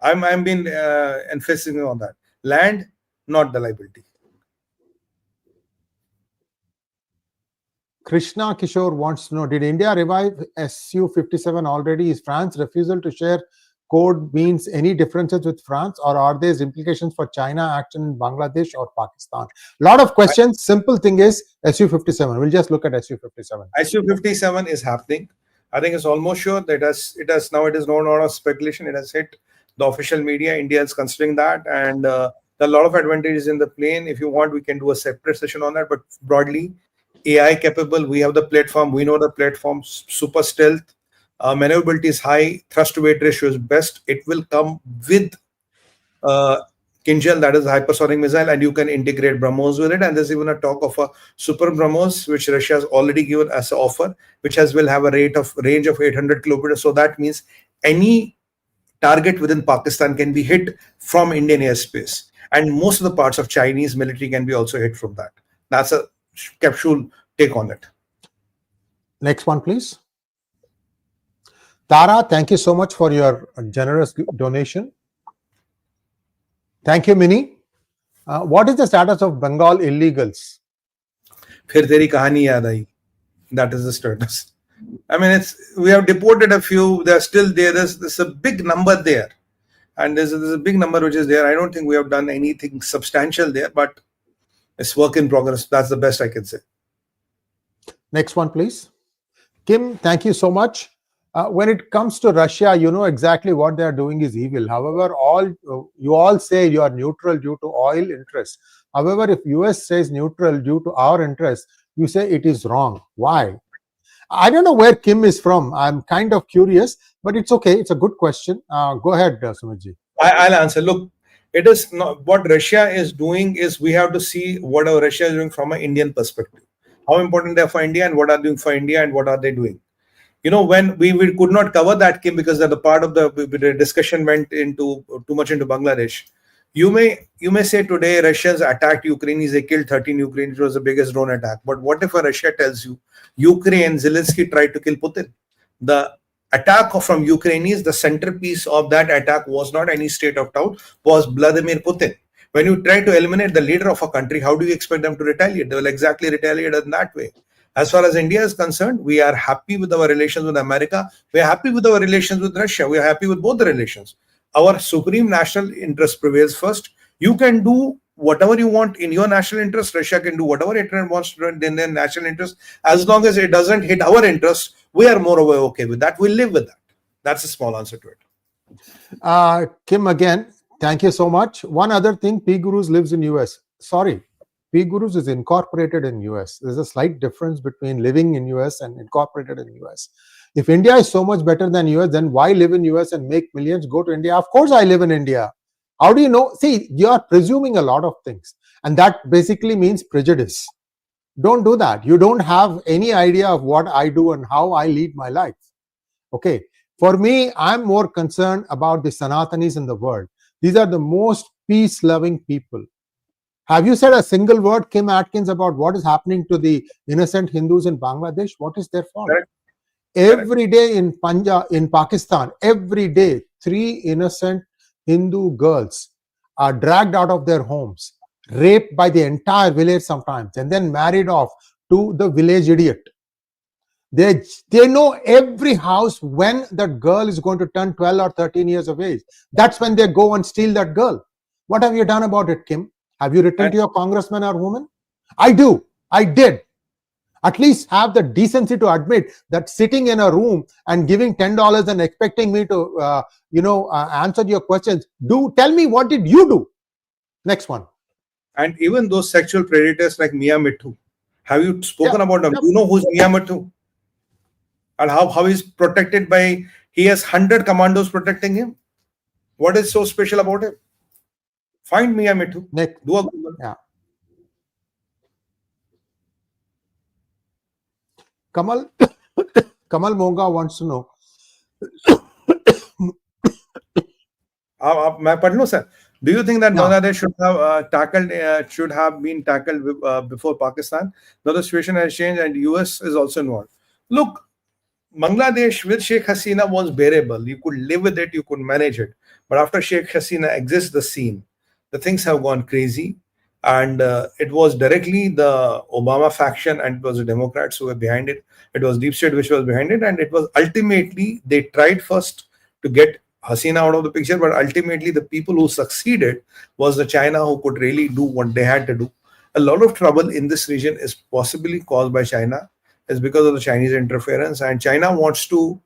I'm been emphasizing on that. Land, not the liability. Krishna Kishore wants to know, did India revive Su-57 already? Is France's refusal to share code means any differences with France, or are there implications for China action in Bangladesh or Pakistan? Lot of questions. Simple thing is Su-57. We'll just look at Su-57. Su-57 is happening. I think it's almost sure that it is no longer speculation. It has hit the official media. India is considering that, and there are a lot of advantages in the plane. If you want, we can do a separate session on that. But broadly, AI capable. We have the platform. We know the platform. Super stealth. Maneuverability is high. Thrust to weight ratio is best. It will come with Kinjal, that is a hypersonic missile, and you can integrate BrahMos with it. And there's even a talk of a super BrahMos, which Russia has already given as an offer, which will have a range of 800 kilometers. So that means any target within Pakistan can be hit from Indian airspace, and most of the parts of Chinese military can be also hit from that. That's a capsule take on it. Next one, please. Tara, thank you so much for your generous donation. Thank you, Mini. What is the status of Bengal illegals? फिर तेरी कहानी याद आई. That is the status. I mean, we have deported a few. They're still there. There's a big number there, and there's a big number which is there. I don't think we have done anything substantial there, but it's work in progress. That's the best I can say. Next one, please. Kim, thank you so much. When it comes to Russia, you know exactly what they are doing is evil. However, you all say you are neutral due to oil interests. However, if US says neutral due to our interests, you say it is wrong. Why? I don't know where Kim is from. I'm kind of curious, but it's okay. It's a good question. Go ahead, Sumitji. I'll answer. Look, it is not what Russia is doing is we have to see what Russia is doing from an Indian perspective. How important they are for India and what are they doing for India and what are they doing. You know, when we could not cover that, Kim, because the part of the discussion went into too much into Bangladesh. You may say today Russians attacked Ukrainians, they killed 13 Ukrainians, it was the biggest drone attack. But what if Russia tells you Ukraine, Zelensky tried to kill Putin? The attack from Ukrainians, the centerpiece of that attack was not any state of doubt, was Vladimir Putin. When you try to eliminate the leader of a country, how do you expect them to retaliate? They will exactly retaliate in that way. As far as India is concerned, we are happy with our relations with America. We are happy with our relations with Russia. We are happy with both the relations. Our supreme national interest prevails first. You can do whatever you want in your national interest. Russia can do whatever it wants to do in their national interest. As long as it doesn't hit our interest, we are more okay with that. We'll live with that. That's a small answer to it. Kim, again, thank you so much. One other thing, PGurus lives in US. Sorry, PGurus is incorporated in US. There's a slight difference between living in US and incorporated in US. If India is so much better than US, then why live in US and make millions? Go to India. Of course, I live in India. How do you know? See, you are presuming a lot of things, and that basically means prejudice. Don't do that. You don't have any idea of what I do and how I lead my life. Okay. For me, I'm more concerned about the Sanatanis in the world. These are the most peace-loving people. Have you said a single word, Kim Atkins, about what is happening to the innocent Hindus in Bangladesh? What is their fault? Correct. Every day in Punjab, in Pakistan, every day, 3 innocent Hindu girls are dragged out of their homes, raped by the entire village sometimes, and then married off to the village idiot. They know every house when that girl is going to turn 12 or 13 years of age. That's when they go and steal that girl. What have you done about it, Kim? Have you written to your congressman or woman? I do. I did. At least have the decency to admit that sitting in a room and giving $10 and expecting me to, answer your questions. Tell me, what did you do? Next one. And even those sexual predators like 𝗲𝗏𝗏, have you spoken about them? Do you know who's 𝗲𝗏𝗏? And how he's protected by, he has 100 commandos protecting him. What is so special about him? Find 𝗲𝗏𝗏. Next. Do a Google. Yeah. Kamal Monga wants to know. मैं पढ़ लूं, sir. Do you think that Bangladesh should have been tackled before Pakistan? Now the situation has changed and US is also involved. Look, Bangladesh with Sheikh Hasina was bearable. You could live with it, you could manage it. But after Sheikh Hasina exits the scene, the things have gone crazy. And it was directly the Obama faction and it was the Democrats who were behind it. It was Deep State which was behind it. And it was ultimately, they tried first to get Hasina out of the picture, but ultimately the people who succeeded was the China who could really do what they had to do. A lot of trouble in this region is possibly caused by China. It's because of the Chinese interference, and China wants to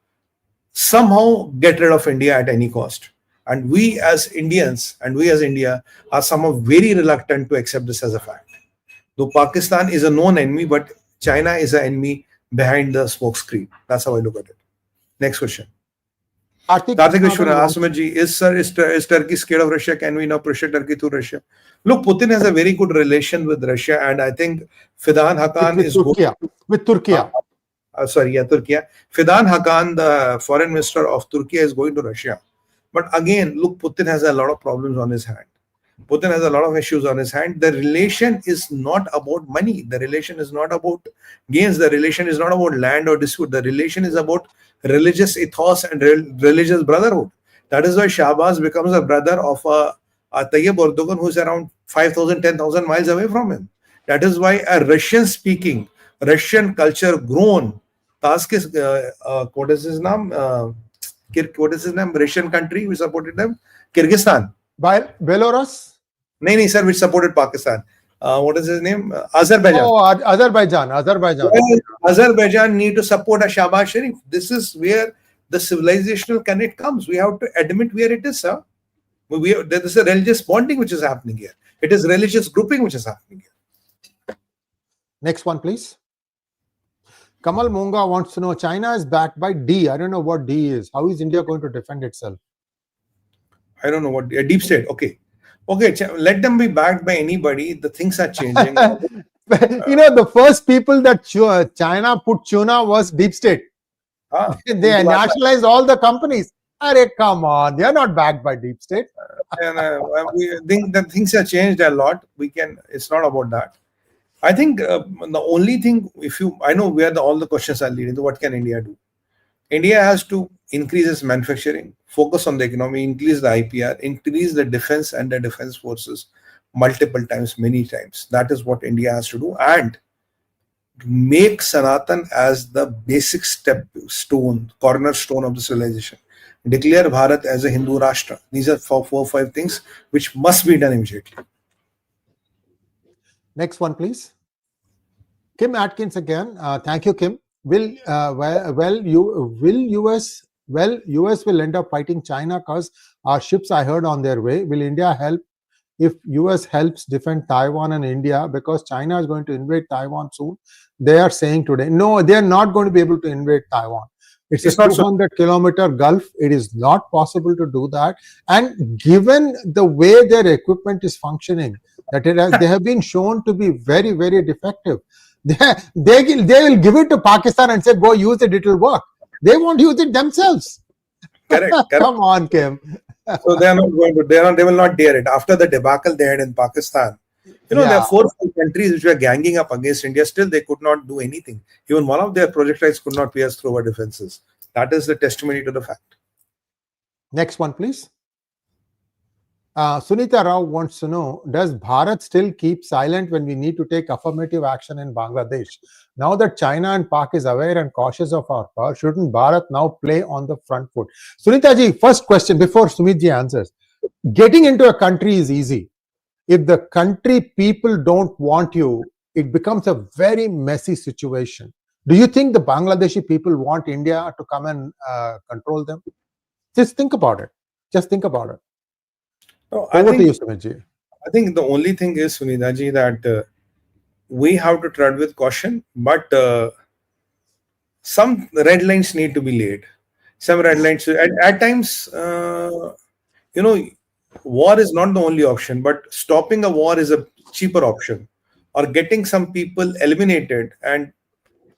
somehow get rid of India at any cost. And we as Indians and we as India are somehow very reluctant to accept this as a fact. Though Pakistan is a known enemy, but China is an enemy behind the smoke screen. That's how I look at it. Next question. Karthik Vishwanath, is Turkey scared of Russia? Can we now pressure Turkey through Russia? Look, Putin has a very good relation with Russia, and I think Fidan Hakan is with Turkey. Turkey. Fidan Hakan, the foreign minister of Turkey, is going to Russia. But again, look, Putin has a lot of problems on his hand. Putin has a lot of issues on his hand. The relation is not about money. The relation is not about gains. The relation is not about land or dispute. The relation is about religious ethos and religious brotherhood. That is why Shehbaz becomes a brother of Tayyip-Erdogan, who is around 5,000, 10,000 miles away from him. That is why a Russian-speaking, Russian culture grown, what is his name? Russian country which supported them? Kyrgyzstan. By Belarus? No, sir, which supported Pakistan. What is his name? Azerbaijan. Oh, Azerbaijan. Well, Azerbaijan need to support a Shehbaz Sharif. This is where the civilizational connect comes. We have to admit where it is, sir. There is a religious bonding which is happening here. It is religious grouping which is happening here. Next one, please. Kamal Monga wants to know, China is backed by D. I don't know what D is. How is India going to defend itself? I don't know what deep state. Okay, let them be backed by anybody. The things are changing. The first people that China put tuna was deep state. They nationalized all the companies. Come on, they are not backed by deep state. And we think that things have changed a lot. It's not about that. I think the only thing, I know where all the questions are leading to, what can India do? India has to increase its manufacturing, focus on the economy, increase the IPR, increase the defense and the defense forces multiple times, many times. That is what India has to do, and make Sanatan as the basic cornerstone of the civilization. Declare Bharat as a Hindu Rashtra. These are 4 or 5 things which must be done immediately. Next one, please. Kim Atkins again. Thank you, Kim. US will end up fighting China because our ships, I heard, on their way. Will India help if US helps defend Taiwan and India, because China is going to invade Taiwan soon? They are saying today, no, they are not going to be able to invade Taiwan. It's a 200-kilometer gulf. It is not possible to do that. And given the way their equipment is functioning, they have been shown to be very, very defective. They will give it to Pakistan and say, go use it, it will work. They won't use it themselves. Correct. Come on, Kim. So they are not going to. They will not dare it. After the debacle they had in Pakistan, there are 4 or 5 countries which were ganging up against India. Still, they could not do anything. Even one of their projectiles could not pierce through our defenses. That is the testimony to the fact. Next one, please. Sunita Rao wants to know, does Bharat still keep silent when we need to take affirmative action in Bangladesh? Now that China and Pak is aware and cautious of our power, shouldn't Bharat now play on the front foot? Sunita ji, first question before Sumit ji answers. Getting into a country is easy. If the country people don't want you, it becomes a very messy situation. Do you think the Bangladeshi people want India to come and control them? Just think about it. No, Over to you, Sumit ji. I think the only thing is, Sunita ji, that we have to tread with caution, but some red lines need to be laid. Some red lines. At times, war is not the only option, but stopping a war is a cheaper option. Or getting some people eliminated and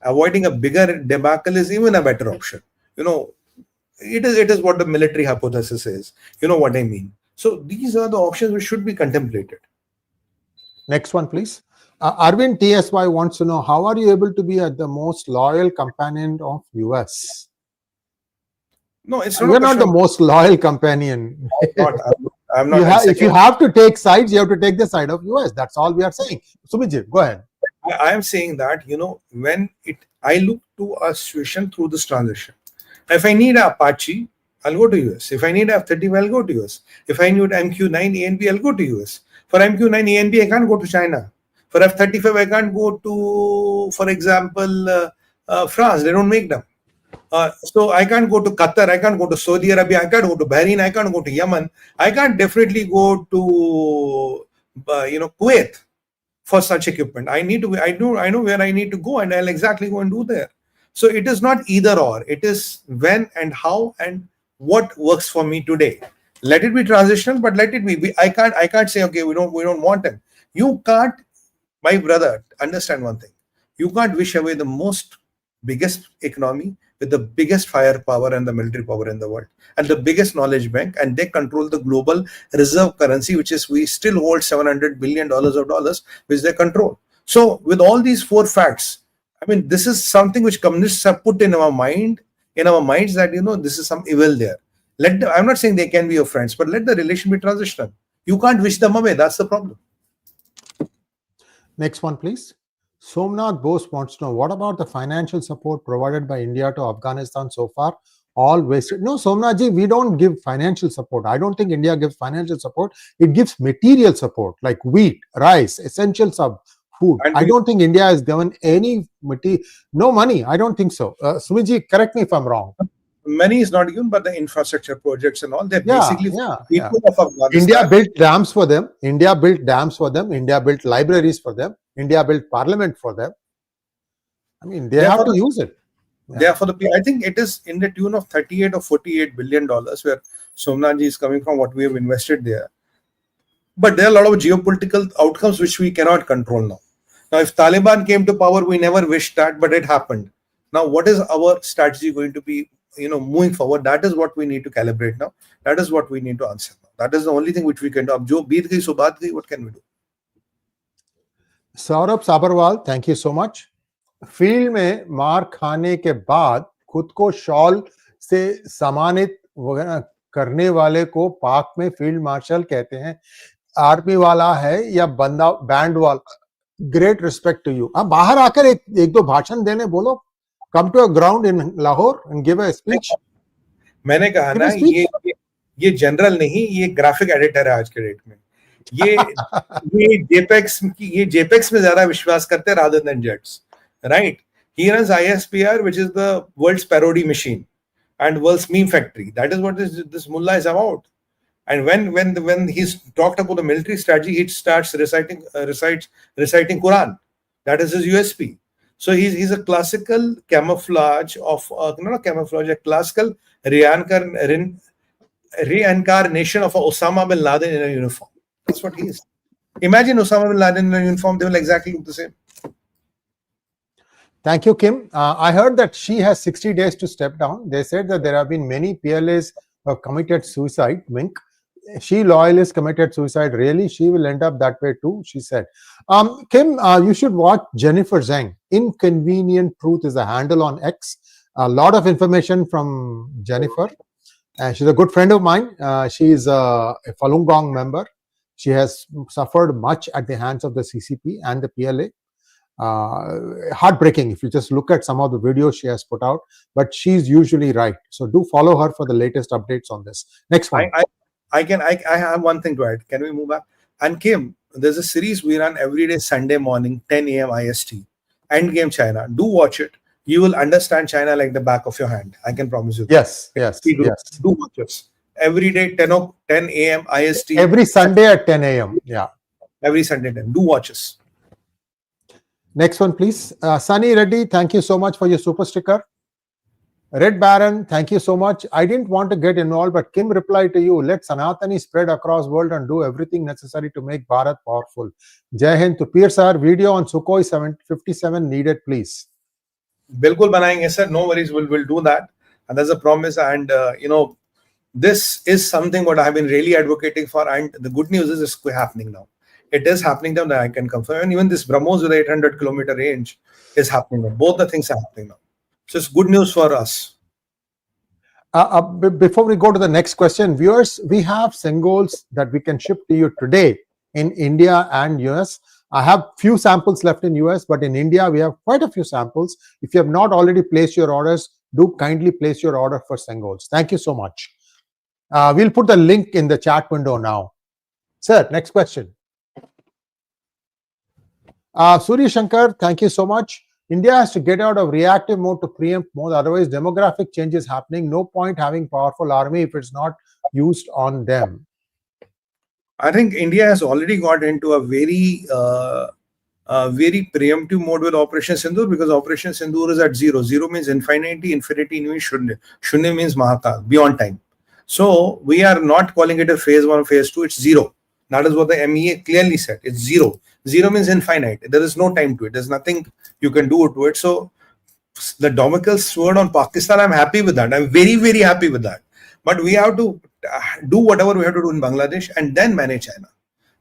avoiding a bigger debacle is even a better option. It is what the military hypothesis is. You know what I mean. So these are the options which should be contemplated. Next one, please. Arvind TSY wants to know, how are you able to be the most loyal companion of US? No, it's not. You're not the most loyal companion. I'm not. If you have to take sides, you have to take the side of US. That's all we are saying. Sumit, go ahead. I am saying that, I look to a situation through this transition. If I need a Apache, I'll go to US. If I need F-35, I'll go to US. If I need MQ-9 ANB, I'll go to US. For MQ-9 ANB, I can't go to China. For F-35, I can't go to, for example, France. They don't make them. So I can't go to Qatar. I can't go to Saudi Arabia. I can't go to Bahrain. I can't go to Yemen. I can't definitely go to, Kuwait for such equipment. I know where I need to go, and I'll exactly go and do there. So it is not either or. It is when and how and what works for me today. Let it be transitional, but let it be. I can't say, okay, we don't want them. You can't, my brother, understand one thing. You can't wish away the biggest economy with the biggest firepower and the military power in the world and the biggest knowledge bank, and they control the global reserve currency, which is we still hold $700 billion of dollars, which they control. So with all these 4 facts, this is something which communists have put in our minds that, this is some evil there. I'm not saying they can be your friends, but let the relation be transitional. You can't wish them away. That's the problem. Next one, please. Somnath Bose wants to know, what about the financial support provided by India to Afghanistan so far? All wasted. No, Somnath ji, we don't give financial support. I don't think India gives financial support. It gives material support like wheat, rice, essentials of food. I don't think India has given any no money. I don't think so. Sumit ji, correct me if I'm wrong. Money is not given, but the infrastructure projects and all, they're basically people of Afghanistan. India built dams for them. India built libraries for them. India built parliament for them. I mean, they have to use it. They are for the people. I think it is in the tune of 38 or 48 billion dollars where Somnathji is coming from, what we have invested there. But there are a lot of geopolitical outcomes which we cannot control now. Now, if Taliban came to power, we never wished that, but it happened. Now, what is our strategy going to be, moving forward? That is what we need to calibrate now. That is what we need to answer now. That is the only thing which we can do. Ab jo beet gayi, so baat gayi, what can we do? 𝗟𝗡𝗏, thank you so much. Field में मार खाने के बाद खुद को shawl से सम्मानित करने वाले को पाक में फील्ड मार्शल कहते हैं. आर्मी वाला है या बंदा बैंड वाला. Great respect to you. अब बाहर आकर एक दो भाषण देने बोलो. Come to a ground in Lahore and give a speech. मैंने कहा ना, ये जनरल नहीं, ये ग्राफिक एडिटर है आज के डेट में. ये जेपेक्स में ज्यादा विश्वास करते हैं rather than jets. Right? He runs ISPR, which is the world's parody machine and world's meme factory. That is what this mullah is about. And when he's talked about the military strategy, he starts reciting Quran. That is his USP. So he's a classical camouflage of not a camouflage, a classical reincarnation of Osama bin Laden in a uniform. That's what he is. Imagine Osama bin Laden in a uniform; they will exactly look the same. Thank you, Kim. I heard that she has 60 days to step down. They said that there have been many PLAs who have committed suicide. Wink. She loyalists committed suicide. Really, she will end up that way too, she said. Kim, you should watch Jennifer Zhang. Inconvenient Truth is a handle on X. A lot of information from Jennifer. She's a good friend of mine. She is a Falun Gong member. She has suffered much at the hands of the CCP and the PLA. Heartbreaking if you just look at some of the videos she has put out, but she's usually right. So do follow her for the latest updates on this. Next one. I have one thing to add. Can we move back? And Kim, there's a series we run every day Sunday morning, 10 a.m. IST. Endgame China. Do watch it. You will understand China like the back of your hand. I can promise you. Yes. Do watch us. Every day, 10 a.m. IST. Every Sunday at 10 a.m. Yeah. Every Sunday 10. Do watch us. Next one, please. Sunny Reddy, thank you so much for your super sticker. Red Baron, thank you so much. I didn't want to get involved, but Kim replied to you, let Sanatani spread across world and do everything necessary to make Bharat powerful. Jai Hind. To Pierce our video on Sukhoi 57 needed, please. Bilkul banayenge, sir. No worries, we'll do that. And there's a promise. And, this is something what I've been really advocating for. And the good news is it's happening now. It is happening now that I can confirm. And even this BrahMos with 800-kilometer range is happening now. Both the things are happening now. So it's good news for us. Before we go to the next question, viewers, we have Sengols that we can ship to you today in India and US. I have few samples left in US, but in India, we have quite a few samples. If you have not already placed your orders, do kindly place your order for Sengols. Thank you so much. We'll put the link in the chat window now. Sir, next question. Surya Shankar, thank you so much. India has to get out of reactive mode to preempt mode. Otherwise, demographic change is happening. No point having powerful army if it's not used on them. I think India has already got into a very preemptive mode with Operation Sindoor, because Operation Sindoor is at 0. 0 means infinity, infinity means Shunya. Shunya means Mahakal, beyond time. So we are not calling it a phase 1, phase 2, it's 0. That is what the MEA clearly said. It's 0. 0 means infinite. There is no time to it. There's nothing you can do to it. So the Damocles sword on Pakistan, I'm happy with that. I'm very, very happy with that. But we have to do whatever we have to do in Bangladesh and then manage China.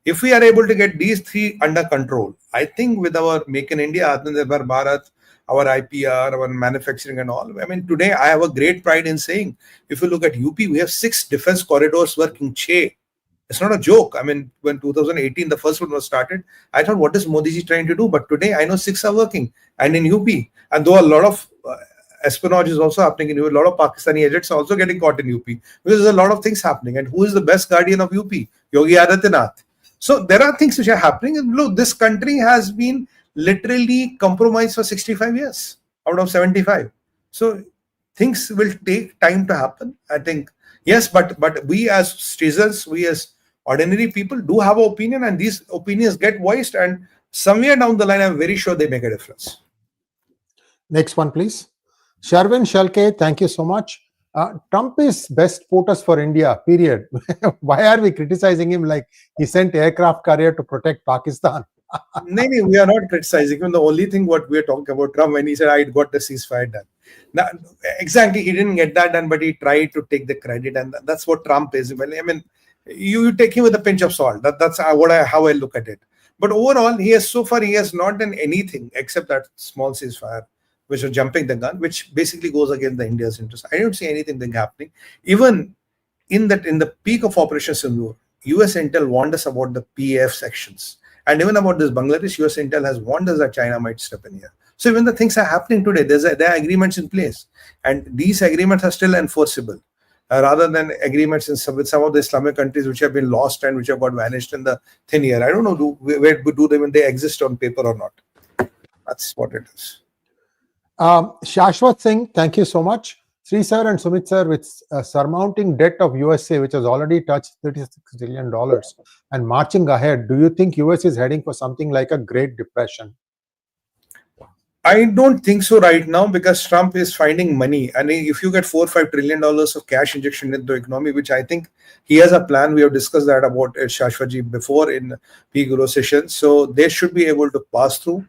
If we are able to get these three under control, I think with our Make in India, Atmanirbhar Bharat, our IPR, our manufacturing and all. I mean, today I have a great pride in saying, if you look at UP, we have 6 defense corridors working. It's not a joke. I mean, when 2018, the first one was started, I thought, what is Modi ji trying to do? But today, I know 6 are working. And in UP, and though a lot of espionage is also happening in UP, a lot of Pakistani agents are also getting caught in UP, because there's a lot of things happening. And who is the best guardian of UP? Yogi Adityanath. So there are things which are happening. And look, this country has been literally compromised for 65 years out of 75. So things will take time to happen, I think. Yes, but we as citizens, we as ordinary people do have an opinion, and these opinions get voiced, and somewhere down the line, I'm very sure they make a difference. Next one, please. 𝗟𝗏𝗀𝗀𝗃, thank you so much. Trump is best POTUS for India, period. Why are we criticizing him like he sent aircraft carrier to protect Pakistan? No, we are not criticizing him. The only thing what we are talking about Trump when he said I got the ceasefire done. Now, exactly, he didn't get that done, but he tried to take the credit, and that's what Trump is. Well, I mean, you take him with a pinch of salt. That's how I look at it. But overall, he has not done anything except that small ceasefire, which is jumping the gun, which basically goes against the India's interest. I don't see anything happening. Even in the peak of Operation Sindoor, US Intel warned us about the PAF sections. And even about this Bangladesh, US Intel has warned us that China might step in here. So even the things are happening today, there are agreements in place. And these agreements are still enforceable. Rather than agreements with some of the Islamic countries which have been lost and which have got vanished in the thin air. I don't know where do they when they exist on paper or not. That's what it is. Shashwat Singh, thank you so much. Sree sir and Sumit sir, with surmounting debt of USA, which has already touched $36 trillion and marching ahead, do you think US is heading for something like a Great Depression? I don't think so right now, because Trump is finding money. And if you get $4 or $5 trillion of cash injection into the economy, which I think he has a plan, we have discussed that about Shashwatji before in PGurus sessions. So they should be able to pass through.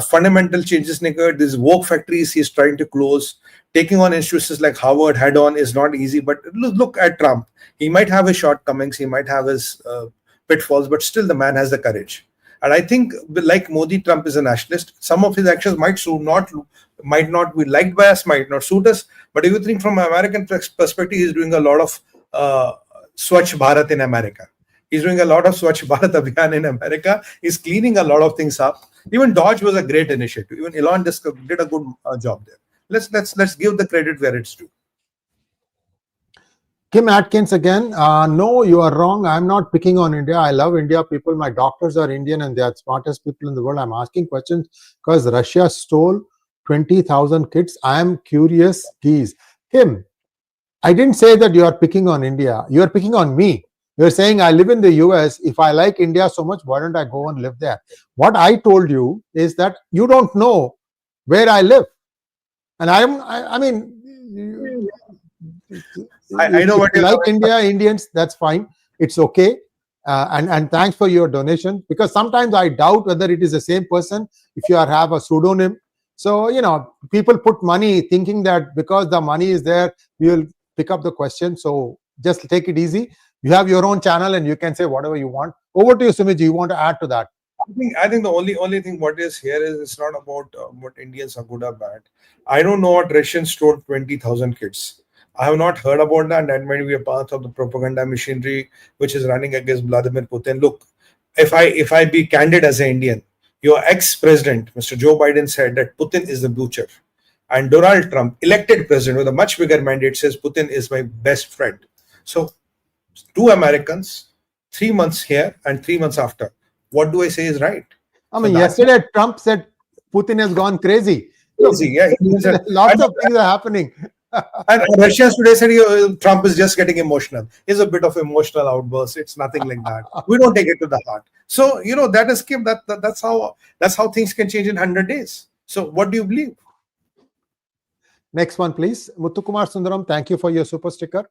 Fundamental changes, these woke factories he's trying to close. Taking on institutions like Harvard head on is not easy. But look at Trump. He might have his shortcomings, he might have his pitfalls, but still the man has the courage. And I think, like Modi, Trump is a nationalist. Some of his actions might not be liked by us, might not suit us. But if you think from an American perspective, he's doing a lot of Swachh Bharat in America. He's doing a lot of Swachh Bharat Abhiyan in America. He's cleaning a lot of things up. Even Dodge was a great initiative. Even Elon did a good job there. Let's give the credit where it's due. Kim Atkins again. No, you are wrong. I'm not picking on India. I love India people. My doctors are Indian and they are the smartest people in the world. I'm asking questions because Russia stole 20,000 kids. I am curious. Geez. Kim, I didn't say that you are picking on India. You are picking on me. You're saying I live in the US. If I like India so much, why don't I go and live there? What I told you is that you don't know where I live. And I mean, I know what you like India, Indians, that's fine. It's okay. And thanks for your donation, because sometimes I doubt whether it is the same person if you have a pseudonym. So, people put money thinking that because the money is there, we will pick up the question. So just take it easy. You have your own channel and you can say whatever you want. Over to you, Sumit. You want to add to that? I think the only thing what is here is it's not about what Indians are good or bad. I don't know what Russians stole 20,000 kids. I have not heard about that. That might be a part of the propaganda machinery which is running against Vladimir Putin. Look, if I be candid as an Indian, your ex-president, Mr. Joe Biden, said that Putin is the butcher. And Donald Trump, elected president with a much bigger mandate, says Putin is my best friend. So 2 Americans, 3 months here and 3 months after. What do I say is right? I mean, yesterday Trump said Putin has gone crazy. Yeah, lots of things are happening. And Russians today said Trump is just getting emotional. It's a bit of emotional outburst. It's nothing like that. We don't take it to the heart. So that is Kim. That's how things can change in 100 days. So what do you believe? Next one, please. Muthukumar Sundaram, thank you for your super sticker.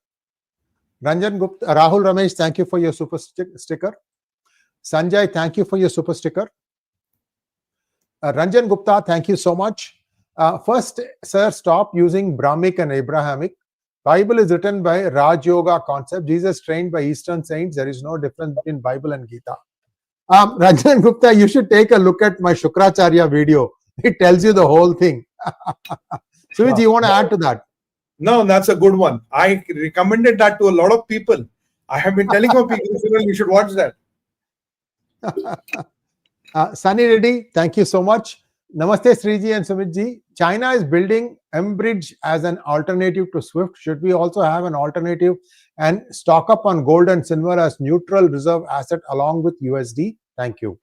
Ranjan Gupta, Rahul Ramesh, thank you for your super sticker. Sanjay, thank you for your super sticker. Ranjan Gupta, thank you so much. First, sir, stop using Brahmic and Abrahamic. Bible is written by Raj Yoga concept. Jesus trained by Eastern saints. There is no difference between Bible and Gita. Ranjan Gupta, you should take a look at my Shukracharya video. It tells you the whole thing. Sumit, you want to add to that? No, that's a good one. I recommended that to a lot of people. I have been telling people you should watch that. Sunny Reddy, thank you so much. Namaste, Sreeji and Sumitji. China is building mBridge as an alternative to SWIFT. Should we also have an alternative and stock up on gold and silver as neutral reserve asset along with USD? Thank you.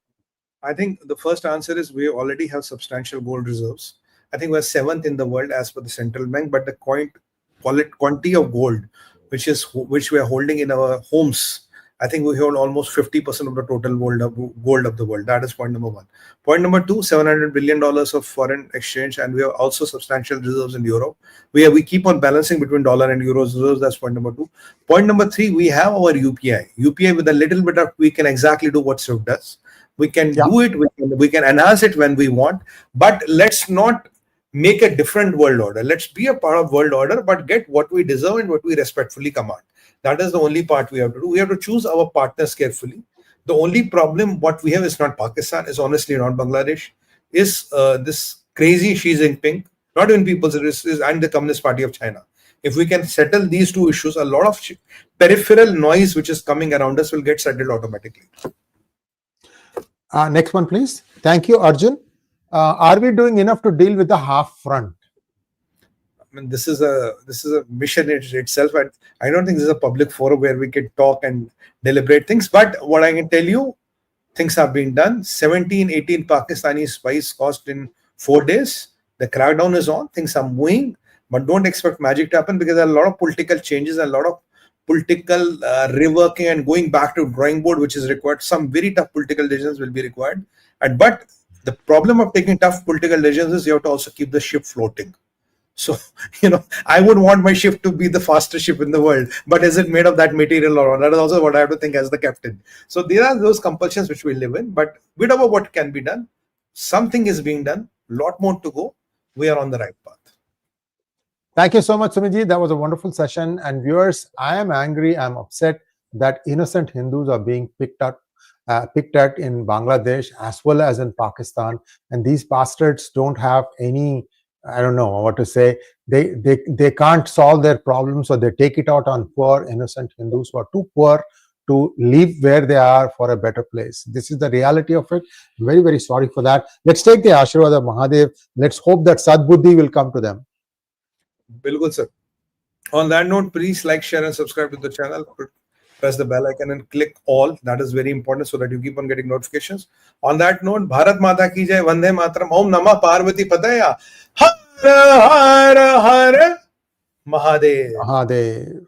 I think the first answer is we already have substantial gold reserves. I think we're 7th in the world as per the central bank, but the quantity of gold which we are holding in our homes I think we hold almost 50% of the total gold of the world. That is point number one. Point number two, $700 billion of foreign exchange, and we have also substantial reserves in Europe. We keep on balancing between dollar and euros reserves. That's point number two. Point number three, we have our UPI. UPI with a little bit of, we can exactly do what SWIFT does. We can do it, we can enhance it when we want, but let's not make a different world order. Let's be a part of world order, but get what we deserve and what we respectfully command. That is the only part we have to do. We have to choose our partners carefully. The only problem what we have is not Pakistan, is honestly not Bangladesh, is this crazy Xi Jinping, not even People's Resistance and the Communist Party of China. If we can settle these two issues, a lot of peripheral noise which is coming around us will get settled automatically. Next one, please. Thank you, Arjun. Are we doing enough to deal with the half front? I mean, this is a mission itself, and I don't think this is a public forum where we can talk and deliberate things. But what I can tell you, things have been done. 17, 18 Pakistani spies caught in 4 days. The crackdown is on. Things are moving, but don't expect magic to happen, because there are a lot of political changes, a lot of political reworking and going back to drawing board, which is required. Some very tough political decisions will be required. But the problem of taking tough political decisions is you have to also keep the ship floating. So, I would want my ship to be the fastest ship in the world, but is it made of that material or not? That is also what I have to think as the captain. So there are those compulsions which we live in, but bit about what can be done. Something is being done, lot more to go. We are on the right path. Thank you so much, Sumiji. That was a wonderful session. And viewers, I am angry, I'm upset that innocent Hindus are being picked at in Bangladesh as well as in Pakistan. And these bastards don't have any, I don't know what to say. They can't solve their problems, so they take it out on poor innocent Hindus who are too poor to live where they are for a better place. This is the reality of it. I'm very, very sorry for that. Let's take the Ashirwad of Mahadev. Let's hope that Sadbuddhi will come to them. Bilkul, sir. On that note, please like, share and subscribe to the channel. Press the bell icon and click all. That is very important so that you keep on getting notifications. On that note, Bharat Mata ki jai, Vande Mataram, Om Namah Parvati Padaya, Har Har Har Mahadev. Mahadev.